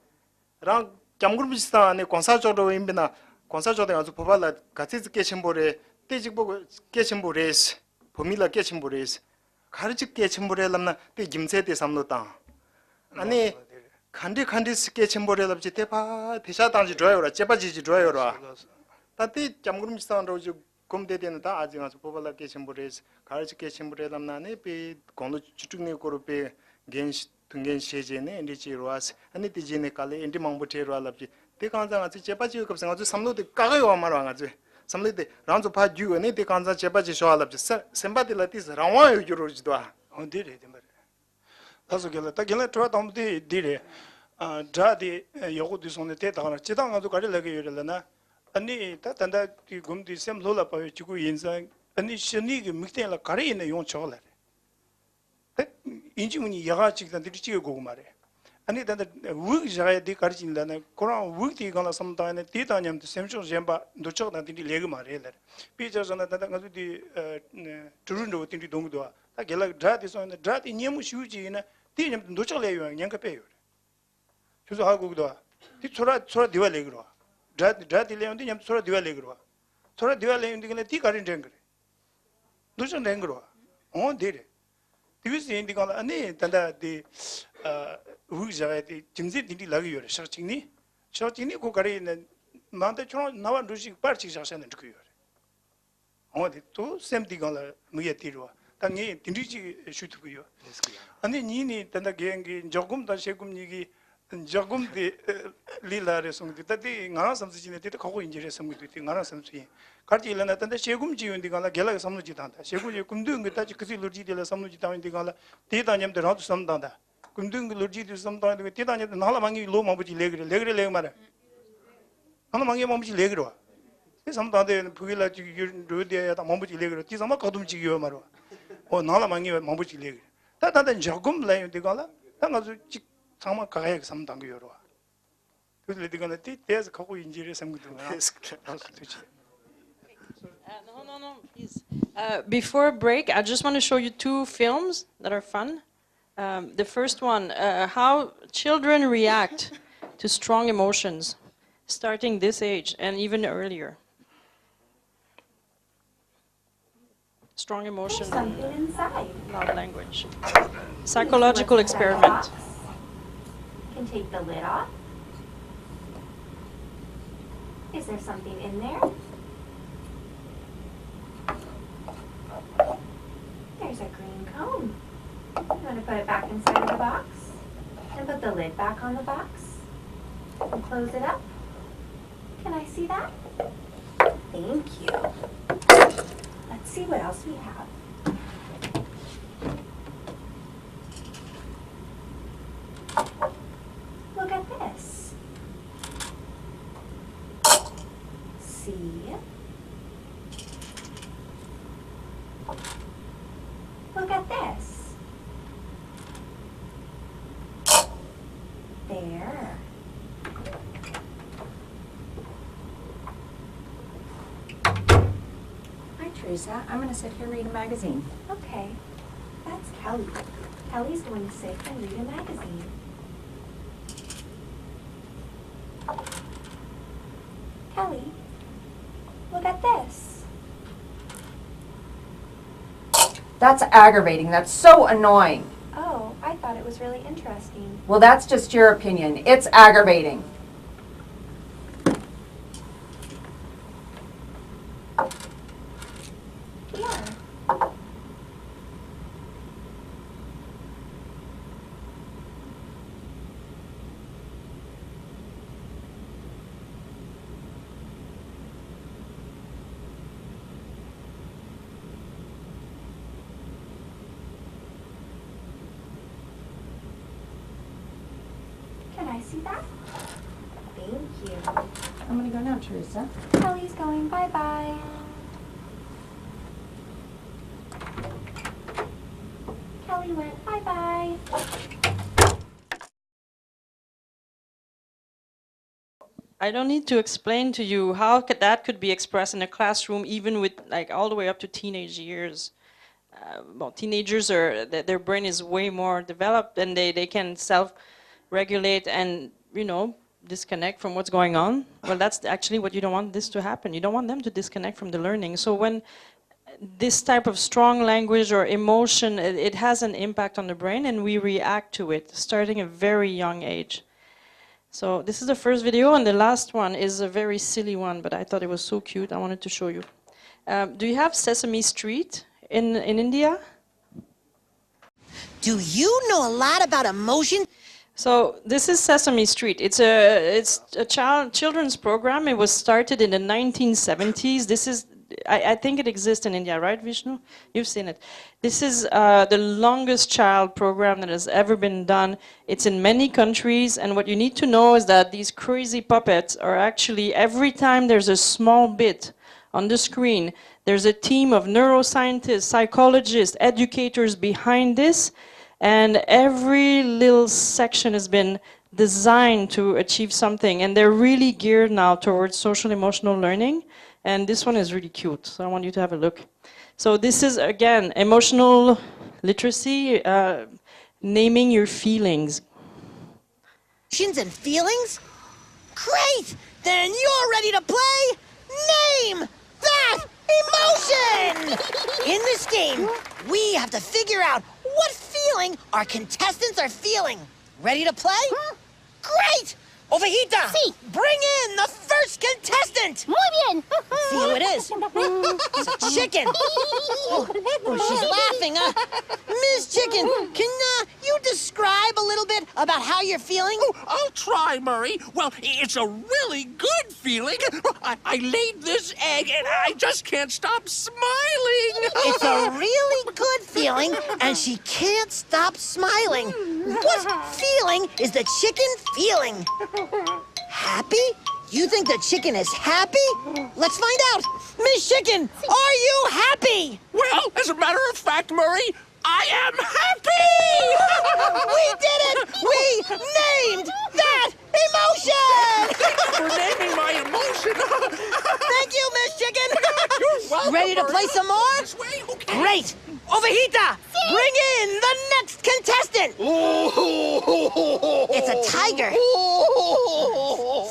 랑 잠그르비스타네 konsajodo 임비나 konsajodo 아주 보발라 같이 깨침보레 떼직보고 깨침보레스 보밀라 깨침보레스 가르치 깨침보레람나 떼 김세대 삼노다 아니 칸디 깨침보레랍지 대파 대샤단지 줘요라 제바지지 줘요라 따띠 잠그르비스타로 곰데데는다 아직 아주 보발라 깨침보레스 가르치 깨침보레람나네 비 공로 주축네 고르페 겐시 등겐 시제네 엔디지로아스 아니 디제네 칼레 엔디 망보테로알랍지 대간장 아주 제바지 급상 아주 삼로데 까가요 말왕아주 삼로데 란조 파주네 대간장 제바지 쇼알랍지 셈바딜라티스 라와요 주로지도아 온데레 데마 다소겔라 타겔라 트와담디 디레 자디 요고디 손네 테다나 지당아도 가리라게 요rel나 아니 따단다 기 곰디 셈 로라 파요 지구 인상 아니 신이게 믹테라 가리네 용 쳐라 인지문이 야가직단 들이치고 고고 말해 아니 단다 우 자야디 가르친다네 코란 우티 가나 섬다네 디다냠도 셈쇼 젬바 도적다 디 레그 말해라 비저서나 단다 가두디 두룬도 틴디 동도아 다 겔라 드라디 소나 드라디 녀무 슈지나 디냠도 도적래요 냥카페요 그래서 하고도 디 소라 디와 레그로 드라디 레온디 냠 소라 디와 레그로 소라 디와 레온디 근데 디 가린 된 그래 도적 낸 거로 데레 디비스 인디가 아니 단다 디 우자디 짐지 디디 라기요 샤칭니 샤칭니 고가리는 만데 총 나와 루시 파치 자세는 그요 어디 또 샘디가 무예티로 당이 딘디지 슈트고요 아니 니니 단다 게행기 조금 더 세금니기 조금 디 릴라레 송디 다디 나라 삼지네 디 가고 인지레 삼기도 디 나라 삼지 가지 일어나 단다 세금 지원디가 겔라 삼루지 단다 세금이 꿈둥 그다지 그지 루지디라 삼루지 단디가 디다냠들 하도 삼단다 꿈둥 루지디 삼단디 디다냠들 나라 망이 로 마부지 레그레 말아 나라 망이 마부지 레그로 이 삼단데 부길라 지 루디야 다 마부지 레그로 디 삼마 거둠지기요 말아 나라 망이 마부지 레그 다다다 조금 레디가 당아주 상마 가야 삼단기요로 그래서 디가는 디테스 갖고 인지를 삼기도 No, please. Before break, I just want to show you two films that are fun. The first one, how children react to strong emotions, starting this age and even earlier. Strong emotion, something inside. loud language. Psychological experiment. You can take the lid off. Is there something in there? There's a green cone. You want to put it back inside of the box? And put the lid back on the box? And close it up? Can I see that? Thank you. Let's see what else we have. Look at this. Look at this. There. Hi, Teresa. I'm going to sit here and read a magazine. Okay. That's Kelly. Kelly's going to sit and read a magazine. Kelly, look at this. That's aggravating. That's so annoying. Oh, I thought it was really interesting. Well, that's just your opinion. It's aggravating. Here. Can I see that? Thank you. I'm going to go now, Teresa. Kelly's going bye-bye. Kelly went bye-bye. I don't need to explain to you how that could be expressed in a classroom, even with like all the way up to teenage years. Well, teenagers are their brain is way more developed, and they can self-regulate and disconnect from what's going on. Well, that's actually what you don't want this to happen. You don't want them to disconnect from the learning. So when this type of strong language or emotion, it has an impact on the brain, and we react to it starting at a very young age. So this is the first video, and the last one is a very silly one, but I thought it was so cute. I wanted to show you. Do you have Sesame Street in India? Do you know a lot about emotion? So this is Sesame Street. It's a children's program. It was started in the 1970s. This is, I think it exists in India, right, Vishnu? You've seen it. This is the longest child program that has ever been done. It's in many countries, and what you need to know is that these crazy puppets are actually, every time there's a small bit on the screen, there's a team of neuroscientists, psychologists, educators behind this, and every little section has been designed to achieve something, and they're really geared now towards social emotional learning. And this one is really cute, so I want you to have a look. So this is, again, emotional literacy, naming your feelings. Emotions and feelings? Great! Then you're ready to play Name That Emotion! In this game, we have to figure out what feeling our contestants are feeling. Ready to play? Great! Ovejita, Sí. Bring in the first contestant! Muy bien. See who it is. It's a chicken. Oh, she's laughing, Ms. Chicken, can you describe a little bit about how you're feeling? Oh, I'll try, Murray. Well, it's a really good feeling. I laid this egg and I just can't stop smiling. It's a really good feeling, and she can't stop smiling. What feeling is the chicken feeling? Happy? You think the chicken is happy? Let's find out. Miss Chicken, are you happy? Well, as a matter of fact, Murray, I am happy! We did it! We named that emotion! For naming my emotion. Thank you, Miss Chicken. You're welcome. Ready to play some more? This way? Okay. Great! Ovejita, bring in the next contestant! It's a tiger.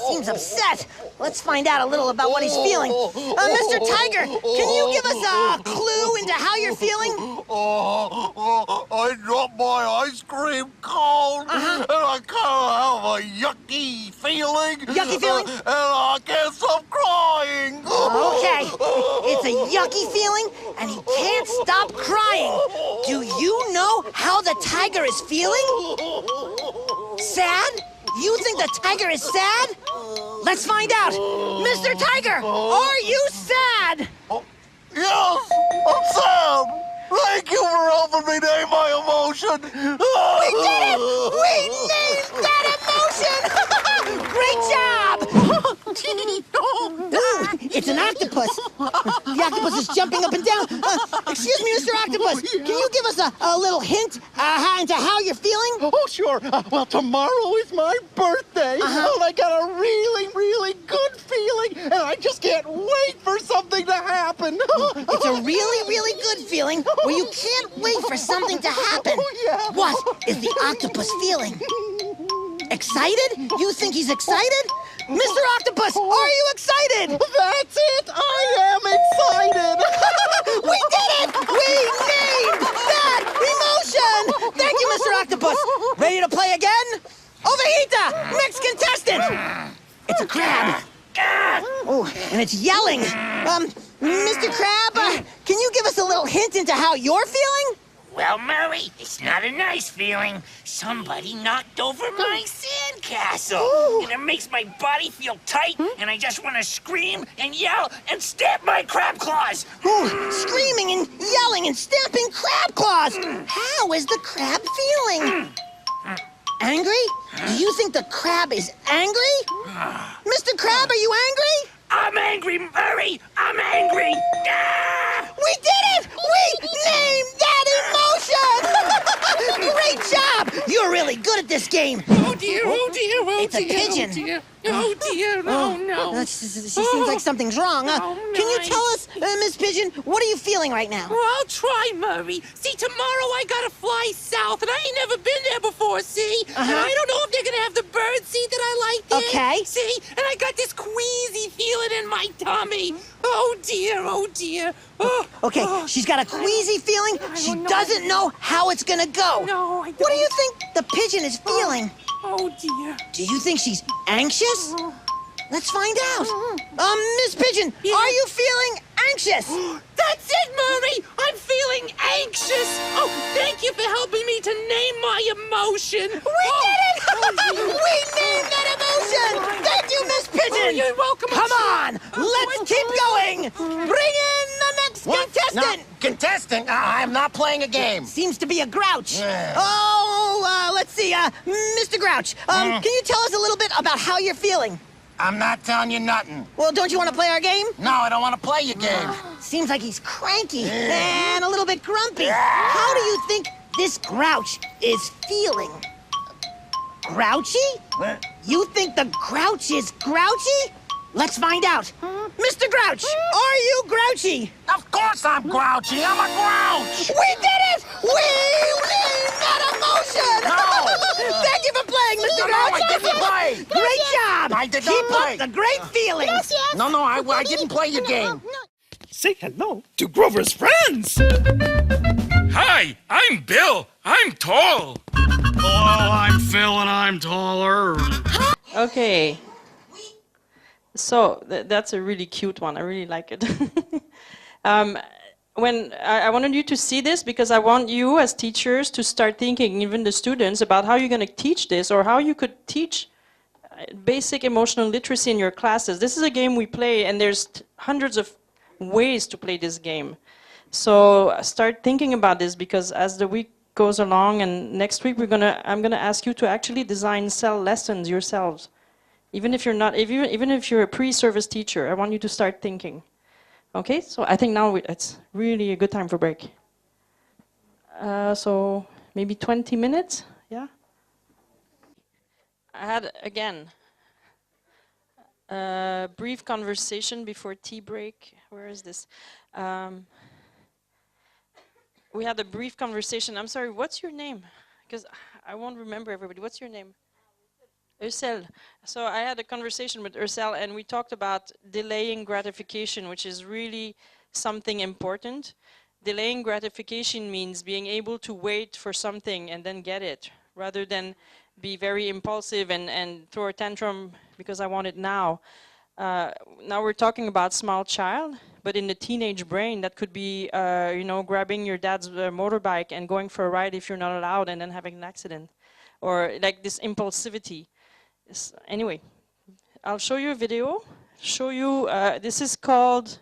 Seems upset. Let's find out a little about what he's feeling. Mr. Tiger, can you give us a clue into how you're feeling? I dropped my ice cream cone, and I kind of have a yucky feeling. Yucky feeling? And I can't stop crying. Okay, it's a yucky feeling, and he can't stop crying. Do you know how the tiger is feeling? Sad? You think the tiger is sad? Let's find out. Mr. Tiger, are you sad? Yes, I'm sad. Thank you for helping me name my emotion. We did it! We named that emotion! Great job! It's an octopus. The octopus is jumping up and down. Excuse me, Mr. Octopus. Can you give us a little hint into how you're feeling? Oh, sure. Well, tomorrow is my birthday. And I got a really, really good feeling. And I just can't wait for something to happen. It's a really, really good feeling where you can't wait for something to happen. What is the octopus feeling? Excited? You think he's excited? Mr. Octopus, are you excited? That's it! I am excited! We did it! We named that emotion! Thank you, Mr. Octopus. Ready to play again? Overheata! Next contestant! It's a crab. Oh, and it's yelling. Mr. Crab, can you give us a little hint into how you're feeling? Well, Murray, it's not a nice feeling. Somebody knocked over my sandcastle. And it makes my body feel tight, and I just want to scream and yell and stamp my crab claws. Screaming and yelling and stamping crab claws. How is the crab feeling? Angry? Do you think the crab is angry? Mr. Crab, are you angry? I'm angry, Murray. I'm angry. We did it! We named that emotion! Great job! You're really good at this game. Oh dear, oh dear, oh It's a dear, pigeon. oh dear, oh dear, no. She seems like something's wrong. Can you tell us, Miss Pigeon, what are you feeling right now? Well, I'll try, Murray. See, tomorrow I gotta fly south, and I ain't never been there before, see? And I don't know if they're gonna have the bird seed that I like there. Okay. See? And I got this queasy feeling in my tummy. Oh, dear, oh, dear. Oh, Okay, she's got a queasy feeling. She doesn't know how it's gonna go. No, I don't. What do you think the pigeon is feeling? Oh, dear. Do you think she's anxious? Let's find out. Miss Pigeon, are you feeling anxious? That's it, Murray! I'm feeling anxious! Oh, thank you for helping me to name my emotion! We did it! We named that emotion! Thank you, Miss Pigeon! Oh, you're welcome. Come on! Let's keep going! Bring in the next contestant! No, contestant? I'm not playing a game. Seems to be a grouch. Let's see. Mr. Grouch, can you tell us a little bit about how you're feeling? I'm not telling you nothing. Well, don't you want to play our game? No, I don't want to play your game. Seems like he's cranky and a little bit grumpy. How do you think this grouch is feeling? Grouchy? You think the grouch is grouchy? Let's find out. Mr. Grouch, are you grouchy? Of course I'm grouchy. I'm a grouch. We did it! We named that emotion! No! Thank you for playing, Mr. No, Grouch! I didn't play. Great job! I did Keep not play. up the great feelings! No, I didn't play your game. Say hello to Grover's friends! Hi, I'm Bill. I'm tall. Oh, I'm Phil and I'm taller. Okay. So that's a really cute one. I really like it. When I wanted you to see this because I want you as teachers to start thinking, even the students, about how you're going to teach this or how you could teach basic emotional literacy in your classes. This is a game we play, and there's hundreds of ways to play this game. So start thinking about this, because as the week goes along, and next week I'm gonna ask you to actually design cell lessons yourselves. Even if you're not, even if you're a pre-service teacher, I want you to start thinking. Okay, so I think now it's really a good time for break. So maybe 20 minutes, yeah? I had, again, a brief conversation before tea break. Where is this? We had a brief conversation. I'm sorry, what's your name? Because I won't remember everybody. What's your name? Ursel. So I had a conversation with Ursel, and we talked about delaying gratification, which is really something important. Delaying gratification means being able to wait for something and then get it, rather than be very impulsive and throw a tantrum because I want it now. Now we're talking about small child, but in the teenage brain, that could be, you know, grabbing your dad's motorbike and going for a ride if you're not allowed and then having an accident, or like this impulsivity. Anyway, I'll show you a video. Show you, this is called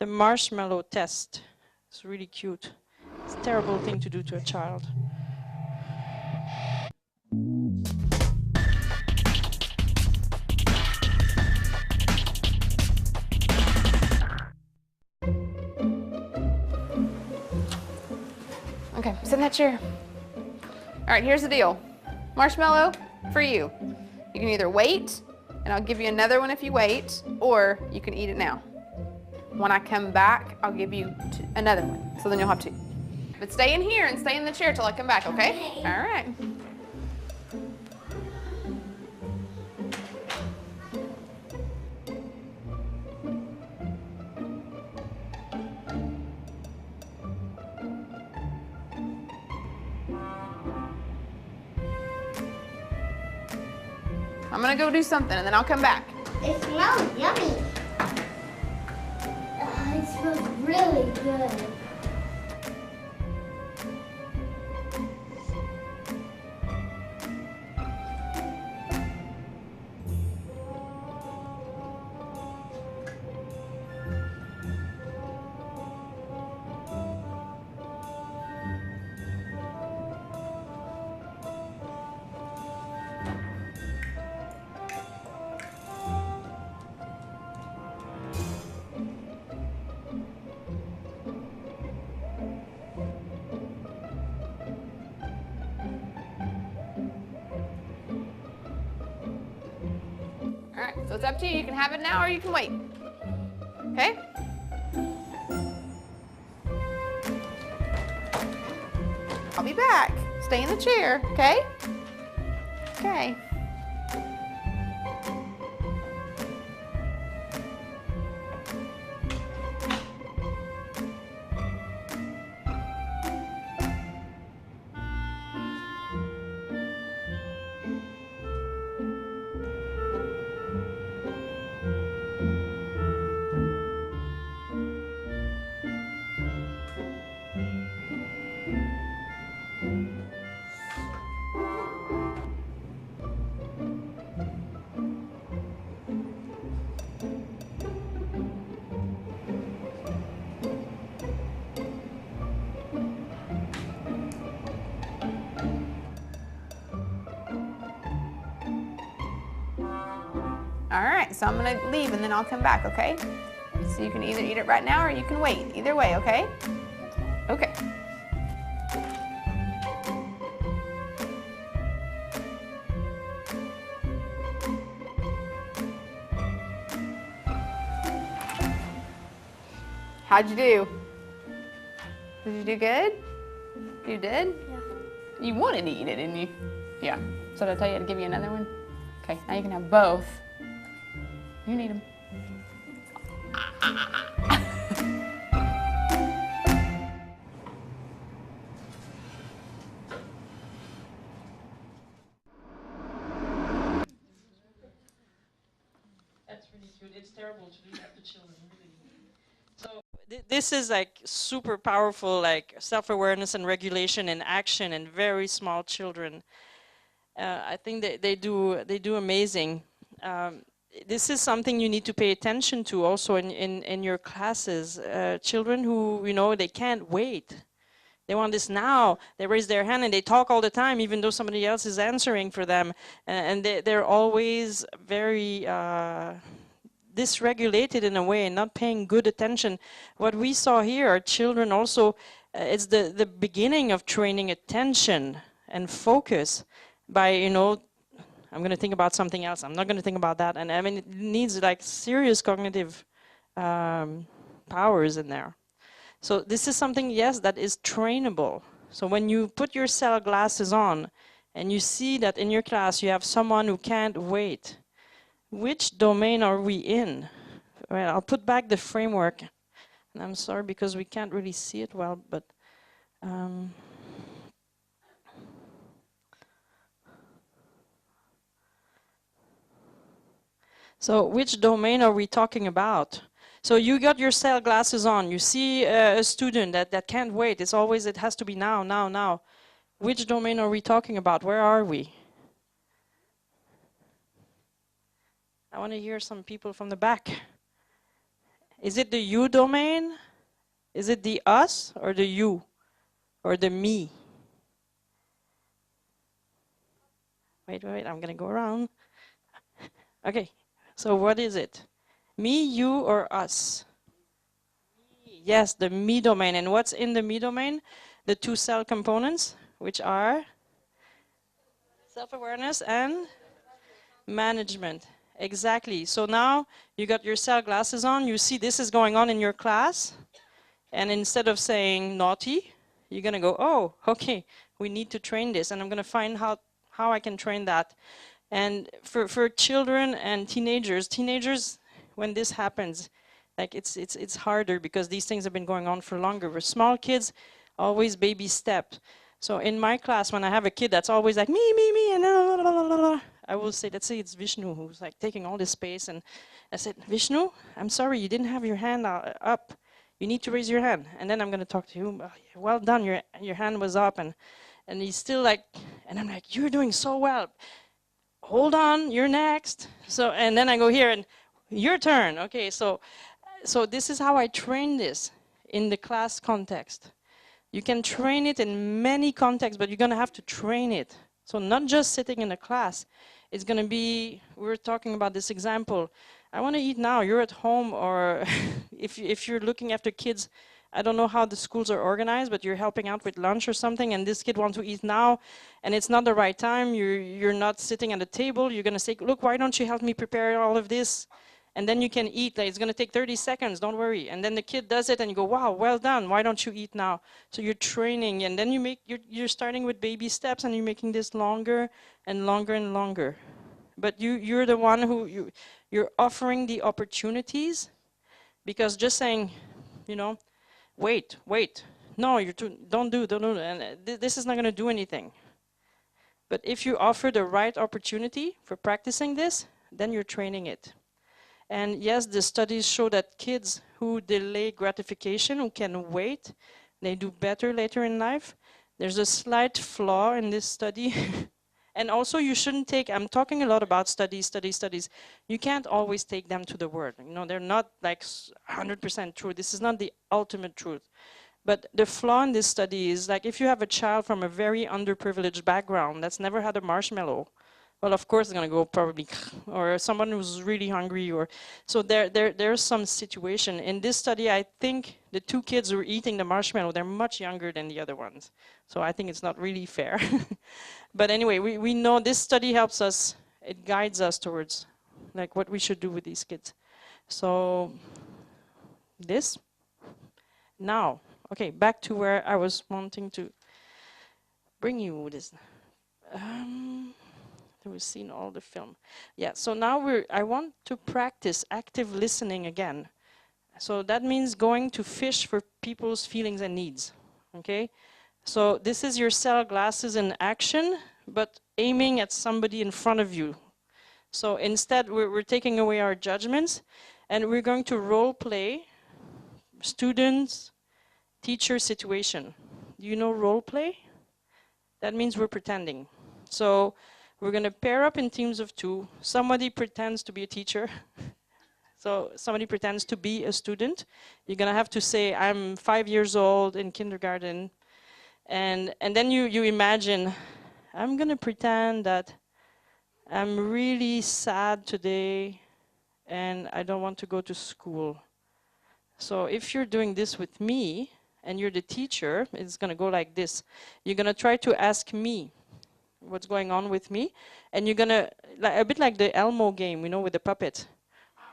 the marshmallow test. It's really cute. It's a terrible thing to do to a child. Okay, sit in that chair. All right, here's the deal. Marshmallow, for you. You can either wait, and I'll give you another one if you wait, or you can eat it now. When I come back, I'll give you another one, so then you'll have two. But stay in here and stay in the chair till I come back, okay? All right. I'm gonna go do something and then I'll come back. It smells yummy. It smells really good. All right, so it's up to you. You can have it now or you can wait. Okay? I'll be back. Stay in the chair, okay? Okay. All right, so I'm gonna leave and then I'll come back, okay? So you can either eat it right now or you can wait. Either way, okay? Okay. How'd you do? Did you do good? You did? Yeah. You wanted to eat it, didn't you? Yeah. So did I tell you to give you another one? Okay, now you can have both. You need them. That's really cute. It's terrible to do that to children, really. So this is like super powerful, like self-awareness and regulation in action in very small children. I think they do amazing. This is something you need to pay attention to also in your classes. Children who, you know, they can't wait. They want this now. They raise their hand and they talk all the time, even though somebody else is answering for them. And they're always very dysregulated in a way and not paying good attention. What we saw here are children also, it's the beginning of training attention and focus by, you know, I'm going to think about something else. I'm not going to think about that. And I mean, it needs like serious cognitive powers in there. So this is something, yes, that is trainable. So when you put your cell glasses on and you see that in your class you have someone who can't wait, which domain are we in? Well, I'll put back the framework. And I'm sorry because we can't really see it well, but so which domain are we talking about? So you got your cell glasses on, you see a student that can't wait, it has to be now, now, now. Which domain are we talking about? Where are we? I want to hear some people from the back. Is it the you domain? Is it the us or the you? Or the me? Wait, I'm going to go around. Okay, so what is it? Me, you, or us? Yes, the me domain. And what's in the me domain? the two cell components, which are self-awareness and management. Exactly. So now you got your cell glasses on, you see this is going on in your class, and instead of saying naughty, you're going to go, oh, okay, we need to train this, and I'm going to find how I can train that. And for children and teenagers, when this happens, like it's harder because these things have been going on for longer. For small kids, always baby steps. So in my class, when I have a kid that's always like me, and I will say, let's say it's Vishnu who's like taking all this space, and I said, Vishnu, I'm sorry, you didn't have your hand up. You need to raise your hand, and then I'm going to talk to you. Well done, your hand was up, and he's still like, and I'm like, you're doing so well. Hold on, you're next. So, and then I go here, and your turn. Okay, so this is how I train this in the class context. You can train it in many contexts, but you're going to have to train it. So not just sitting in a class. It's going to be, we were talking about this example. I want to eat now. You're at home, or if you're looking after kids, I don't know how the schools are organized, but you're helping out with lunch or something, and this kid wants to eat now, and it's not the right time. You're not sitting at the table. You're going to say, look, why don't you help me prepare all of this? And then you can eat. Like, it's going to take 30 seconds, don't worry. And then the kid does it, and you go, wow, well done. Why don't you eat now? So you're training, and then you're starting with baby steps, and you're making this longer and longer and longer. But you're the one who, you're offering the opportunities, because just saying, you know, wait, no, don't do, and this is not going to do anything. But if you offer the right opportunity for practicing this, then you're training it. And yes, the studies show that kids who delay gratification, who can wait, they do better later in life. There's a slight flaw in this study. And also you shouldn't take, I'm talking a lot about studies. You can't always take them to the word. You know, they're not like 100% true. This is not the ultimate truth. But the flaw in this study is, like, if you have a child from a very underprivileged background that's never had a marshmallow, well, of course, it's going to go probably, or someone who's really hungry, or so there's some situation. In this study, I think the two kids who were eating the marshmallow, they're much younger than the other ones. So I think it's not really fair. But anyway, we know this study helps us, it guides us towards like what we should do with these kids. So this, now, okay, back to where I was wanting to bring you this. We've seen all the film. Yeah, so now I want to practice active listening again. So that means going to fish for people's feelings and needs, okay? So this is your cell glasses in action, but aiming at somebody in front of you. So instead, we're taking away our judgments, and we're going to role play students, teacher situation. Do you know role play? That means we're pretending. So we're going to pair up in teams of two. Somebody pretends to be a teacher. So somebody pretends to be a student. You're going to have to say, I'm 5 years old in kindergarten. And then you imagine, I'm going to pretend that I'm really sad today and I don't want to go to school. So if you're doing this with me and you're the teacher, it's going to go like this. You're going to try to ask me what's going on with me, and you're gonna, like, a bit like the Elmo game, you know, with the puppet.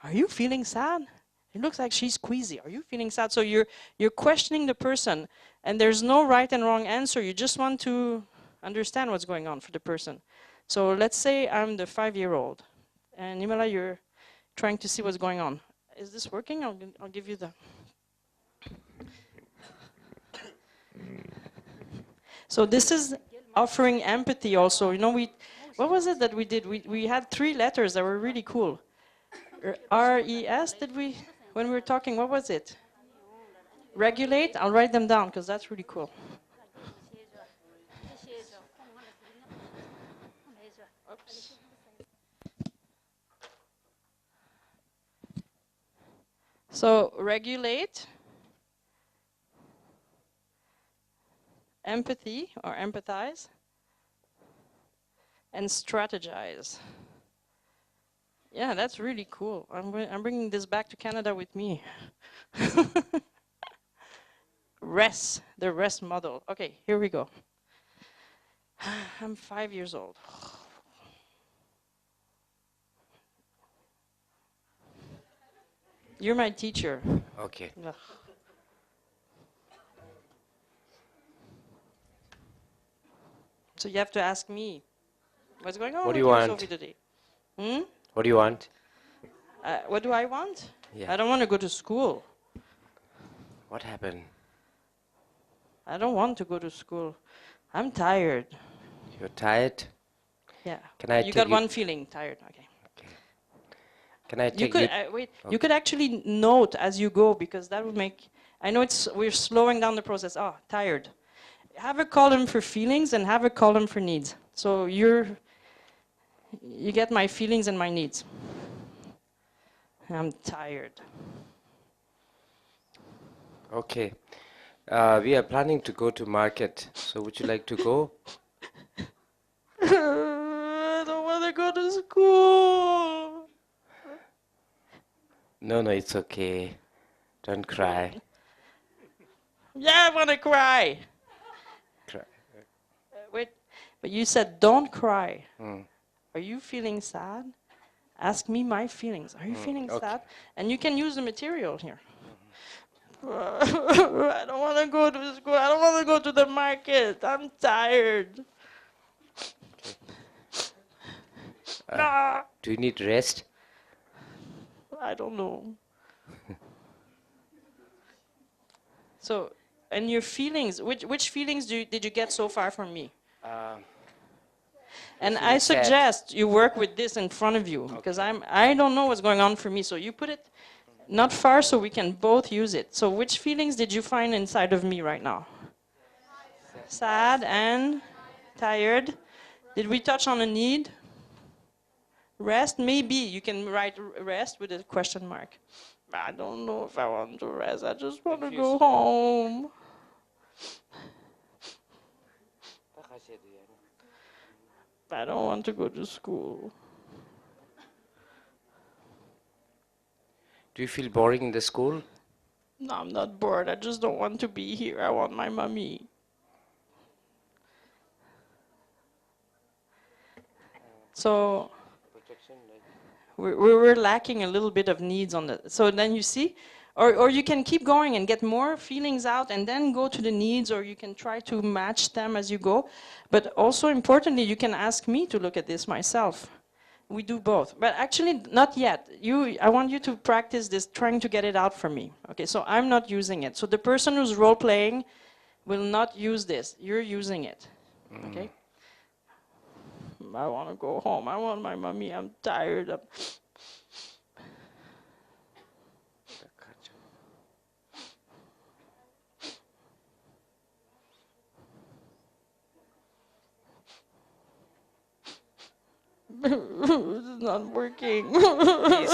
Are you feeling sad? It looks like she's queasy. Are you feeling sad? So you're questioning the person, and there's no right and wrong answer. You just want to understand what's going on for the person. So let's say I'm the 5-year-old, and Nimala, you're trying to see what's going on. Is this working? I'll give you the. So this is offering empathy also. You know, what was it that we did? We had 3 letters that were really cool. R-E-S, did we? When we were talking, what was it? Regulate? I'll write them down because that's really cool. Oops. So regulate, empathy or empathize, and strategize. Yeah, that's really cool. I'm bringing this back to Canada with me. Rest. the rest model. Okay, here we go. I'm 5 years old. You're my teacher. Okay. Ugh. So you have to ask me, what's going on What do with you you, want? Sophie, today? Hmm? What do you want? What do I want? Yeah. I don't want to go to school. What happened? I don't want to go to school. I'm tired. You're tired? Yeah. Can I You take got you? one feeling, tired. Okay. Can I You take could you? wait. Okay. You could actually note as you go because that would make. I know we're slowing down the process. Oh, tired. Have a column for feelings and have a column for needs. So you get my feelings and my needs. I'm tired. Okay. We are planning to go to market. So would you like to go? I don't want to go to school. No, no, it's okay. Don't cry. Yeah, I want to cry. Cry. Wait, but you said don't cry. Mm. Are you feeling sad? Ask me my feelings. Are you feeling sad? And you can use the material here. I don't want to go to school. I don't want to go to the market. I'm tired. Nah. Do you need rest? I don't know. So, and your feelings, which feelings did you get so far from me? And I sad. suggest you work with this in front of you because I don't know what's going on for me. So you put it not far so we can both use it. So which feelings did you find inside of me right now? Sad and tired. Did we touch on a need? Rest? Maybe you can write rest with a question mark. I don't know if I want to rest. I just want to go home. I don't want to go to school. Do you feel boring in the school? No, I'm not bored. I just don't want to be here. I want my mommy. So we're lacking a little bit of needs on the. So then you see, or you can keep going and get more feelings out and then go to the needs, or you can try to match them as you go. But also importantly, you can ask me to look at this myself. We do both, but actually not yet. I want you to practice this, trying to get it out from me. Okay, so I'm not using it. So the person who's role playing will not use this. You're using it. Okay. I want to go home. I want my mommy. I'm tired. This is not working. Where's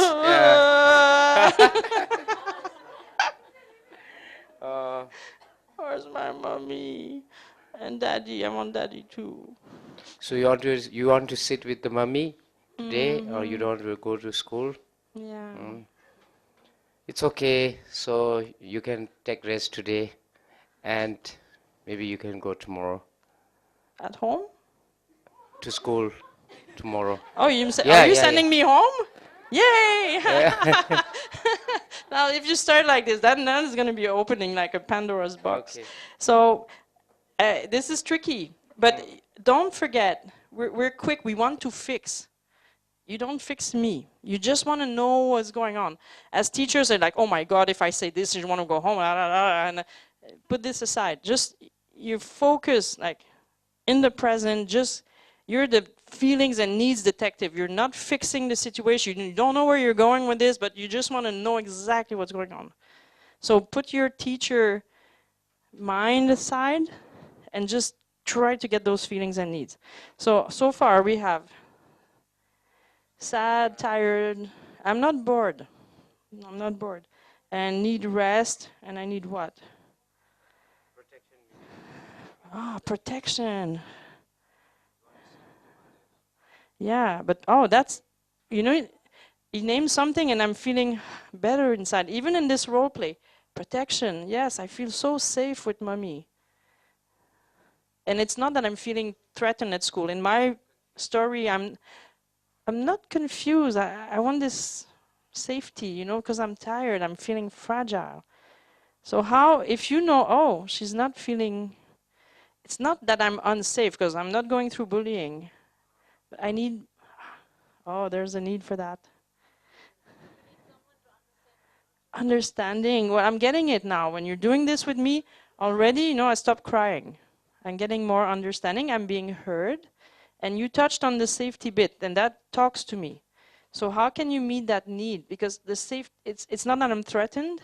my mommy? And daddy, I want daddy too. So you want to sit with the mummy today, or you don't want to go to school? Yeah. It's okay. So you can take rest today, and maybe you can go tomorrow. At home? To school tomorrow. Oh, are you sending me home? Yay! Yeah. Now, if you start like this, then it's going to be opening like a Pandora's box. Okay. So this is tricky, but don't forget, we're quick. We want to fix. You don't fix me. You just want to know what's going on. As teachers, they're like, oh my God, if I say this, you want to go home, and put this aside. Just you focus like in the present. Just you're the feelings and needs detective. You're not fixing the situation. You don't know where you're going with this, but you just want to know exactly what's going on. So put your teacher mind aside and just try to get those feelings and needs. So far we have sad, tired, I'm not bored. I'm not bored. And need rest, and I need what? Protection. Protection. Yeah, but that's, you name something and I'm feeling better inside. Even in this role play, protection. Yes, I feel so safe with mommy. And it's not that I'm feeling threatened at school. In my story, I'm not confused. I want this safety, you know, because I'm tired, I'm feeling fragile. So how, if you know, oh, she's not feeling, it's not that I'm unsafe, because I'm not going through bullying. But I need, oh, there's a need for that. Understanding. Well, I'm getting it now. When you're doing this with me, already, you know, I stopped crying. I'm getting more understanding. I'm being heard. And you touched on the safety bit, and that talks to me. So how can you meet that need? Because the safe, it's not that I'm threatened,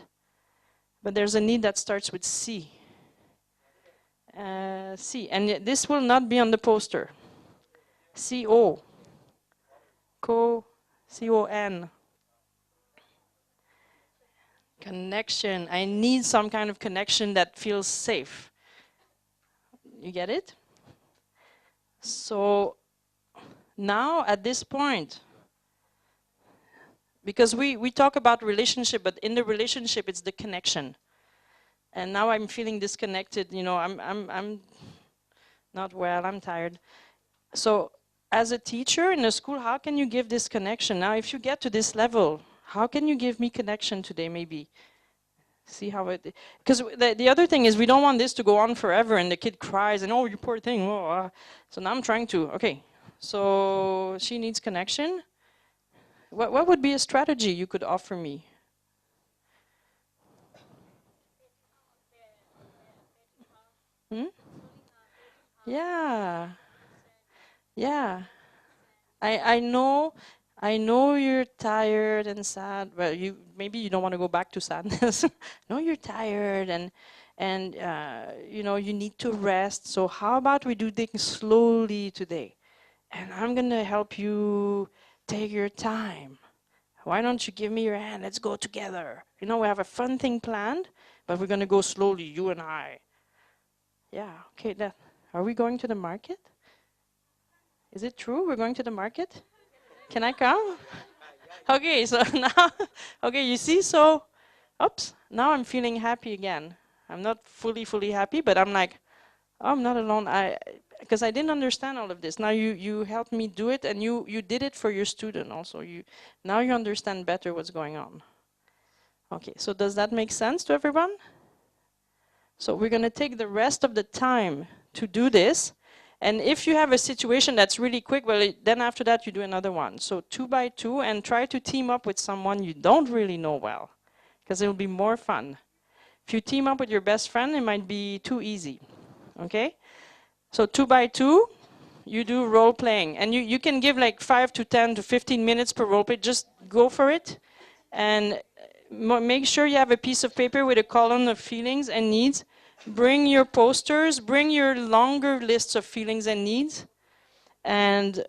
but there's a need that starts with C. C. And this will not be on the poster. C-O. C-O-N. Connection. I need some kind of connection that feels safe. You get it? So now at this point, because we talk about relationship, but in the relationship it's the connection. And now I'm feeling disconnected, you know, I'm not well, I'm tired. So as a teacher in a school, how can you give this connection? Now if you get to this level, how can you give me connection today maybe? See how it, because the other thing is we don't want this to go on forever and the kid cries and oh, you poor thing. Oh, so now I'm trying to, okay, so she needs connection. What would be a strategy you could offer me? Hmm? Yeah. Yeah. I know you're tired and sad. Well, maybe you don't want to go back to sadness. No, you're tired and you know you need to rest. So how about we do things slowly today? And I'm gonna help you take your time. Why don't you give me your hand? Let's go together. You know, we have a fun thing planned, but we're gonna go slowly, you and I. Yeah. Okay. Are we going to the market? Is it true? We're going to the market? Can I come? Okay, so now, okay, you see, so, oops, now I'm feeling happy again. I'm not fully happy, but I'm like, oh, I'm not alone. Because I didn't understand all of this. Now you helped me do it, and you did it for your student also. Now you understand better what's going on. Okay, so does that make sense to everyone? So we're going to take the rest of the time to do this. And if you have a situation that's really quick, well, then after that you do another one. So 2 by 2, and try to team up with someone you don't really know well, because it'll be more fun. If you team up with your best friend, it might be too easy. Okay? So 2 by 2, you do role playing. And you can give like 5 to 10 to 15 minutes per role play. Just go for it. And make sure you have a piece of paper with a column of feelings and needs. Bring your posters, bring your longer lists of feelings and needs, and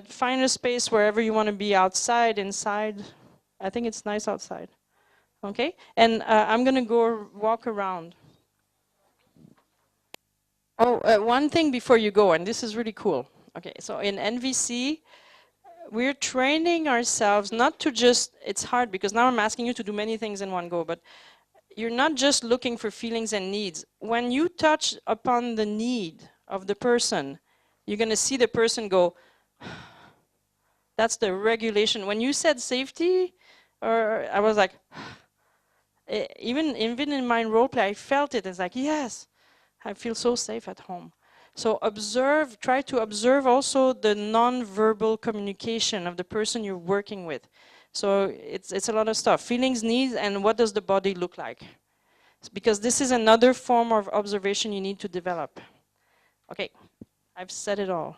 find a space wherever you want to be, outside, inside. I think it's nice outside. Okay? And I'm going to go walk around. Oh, one thing before you go, and this is really cool. Okay, so in NVC, we're training ourselves not to just, it's hard because now I'm asking you to do many things in one go, but you're not just looking for feelings and needs. When you touch upon the need of the person, you're going to see the person go, that's the regulation. When you said safety, or I was like, even in my role play, I felt it. It's like, yes, I feel so safe at home. So observe, try to observe also the non-verbal communication of the person you're working with. So it's a lot of stuff. Feelings, needs, and what does the body look like? Because this is another form of observation you need to develop. Okay, I've said it all.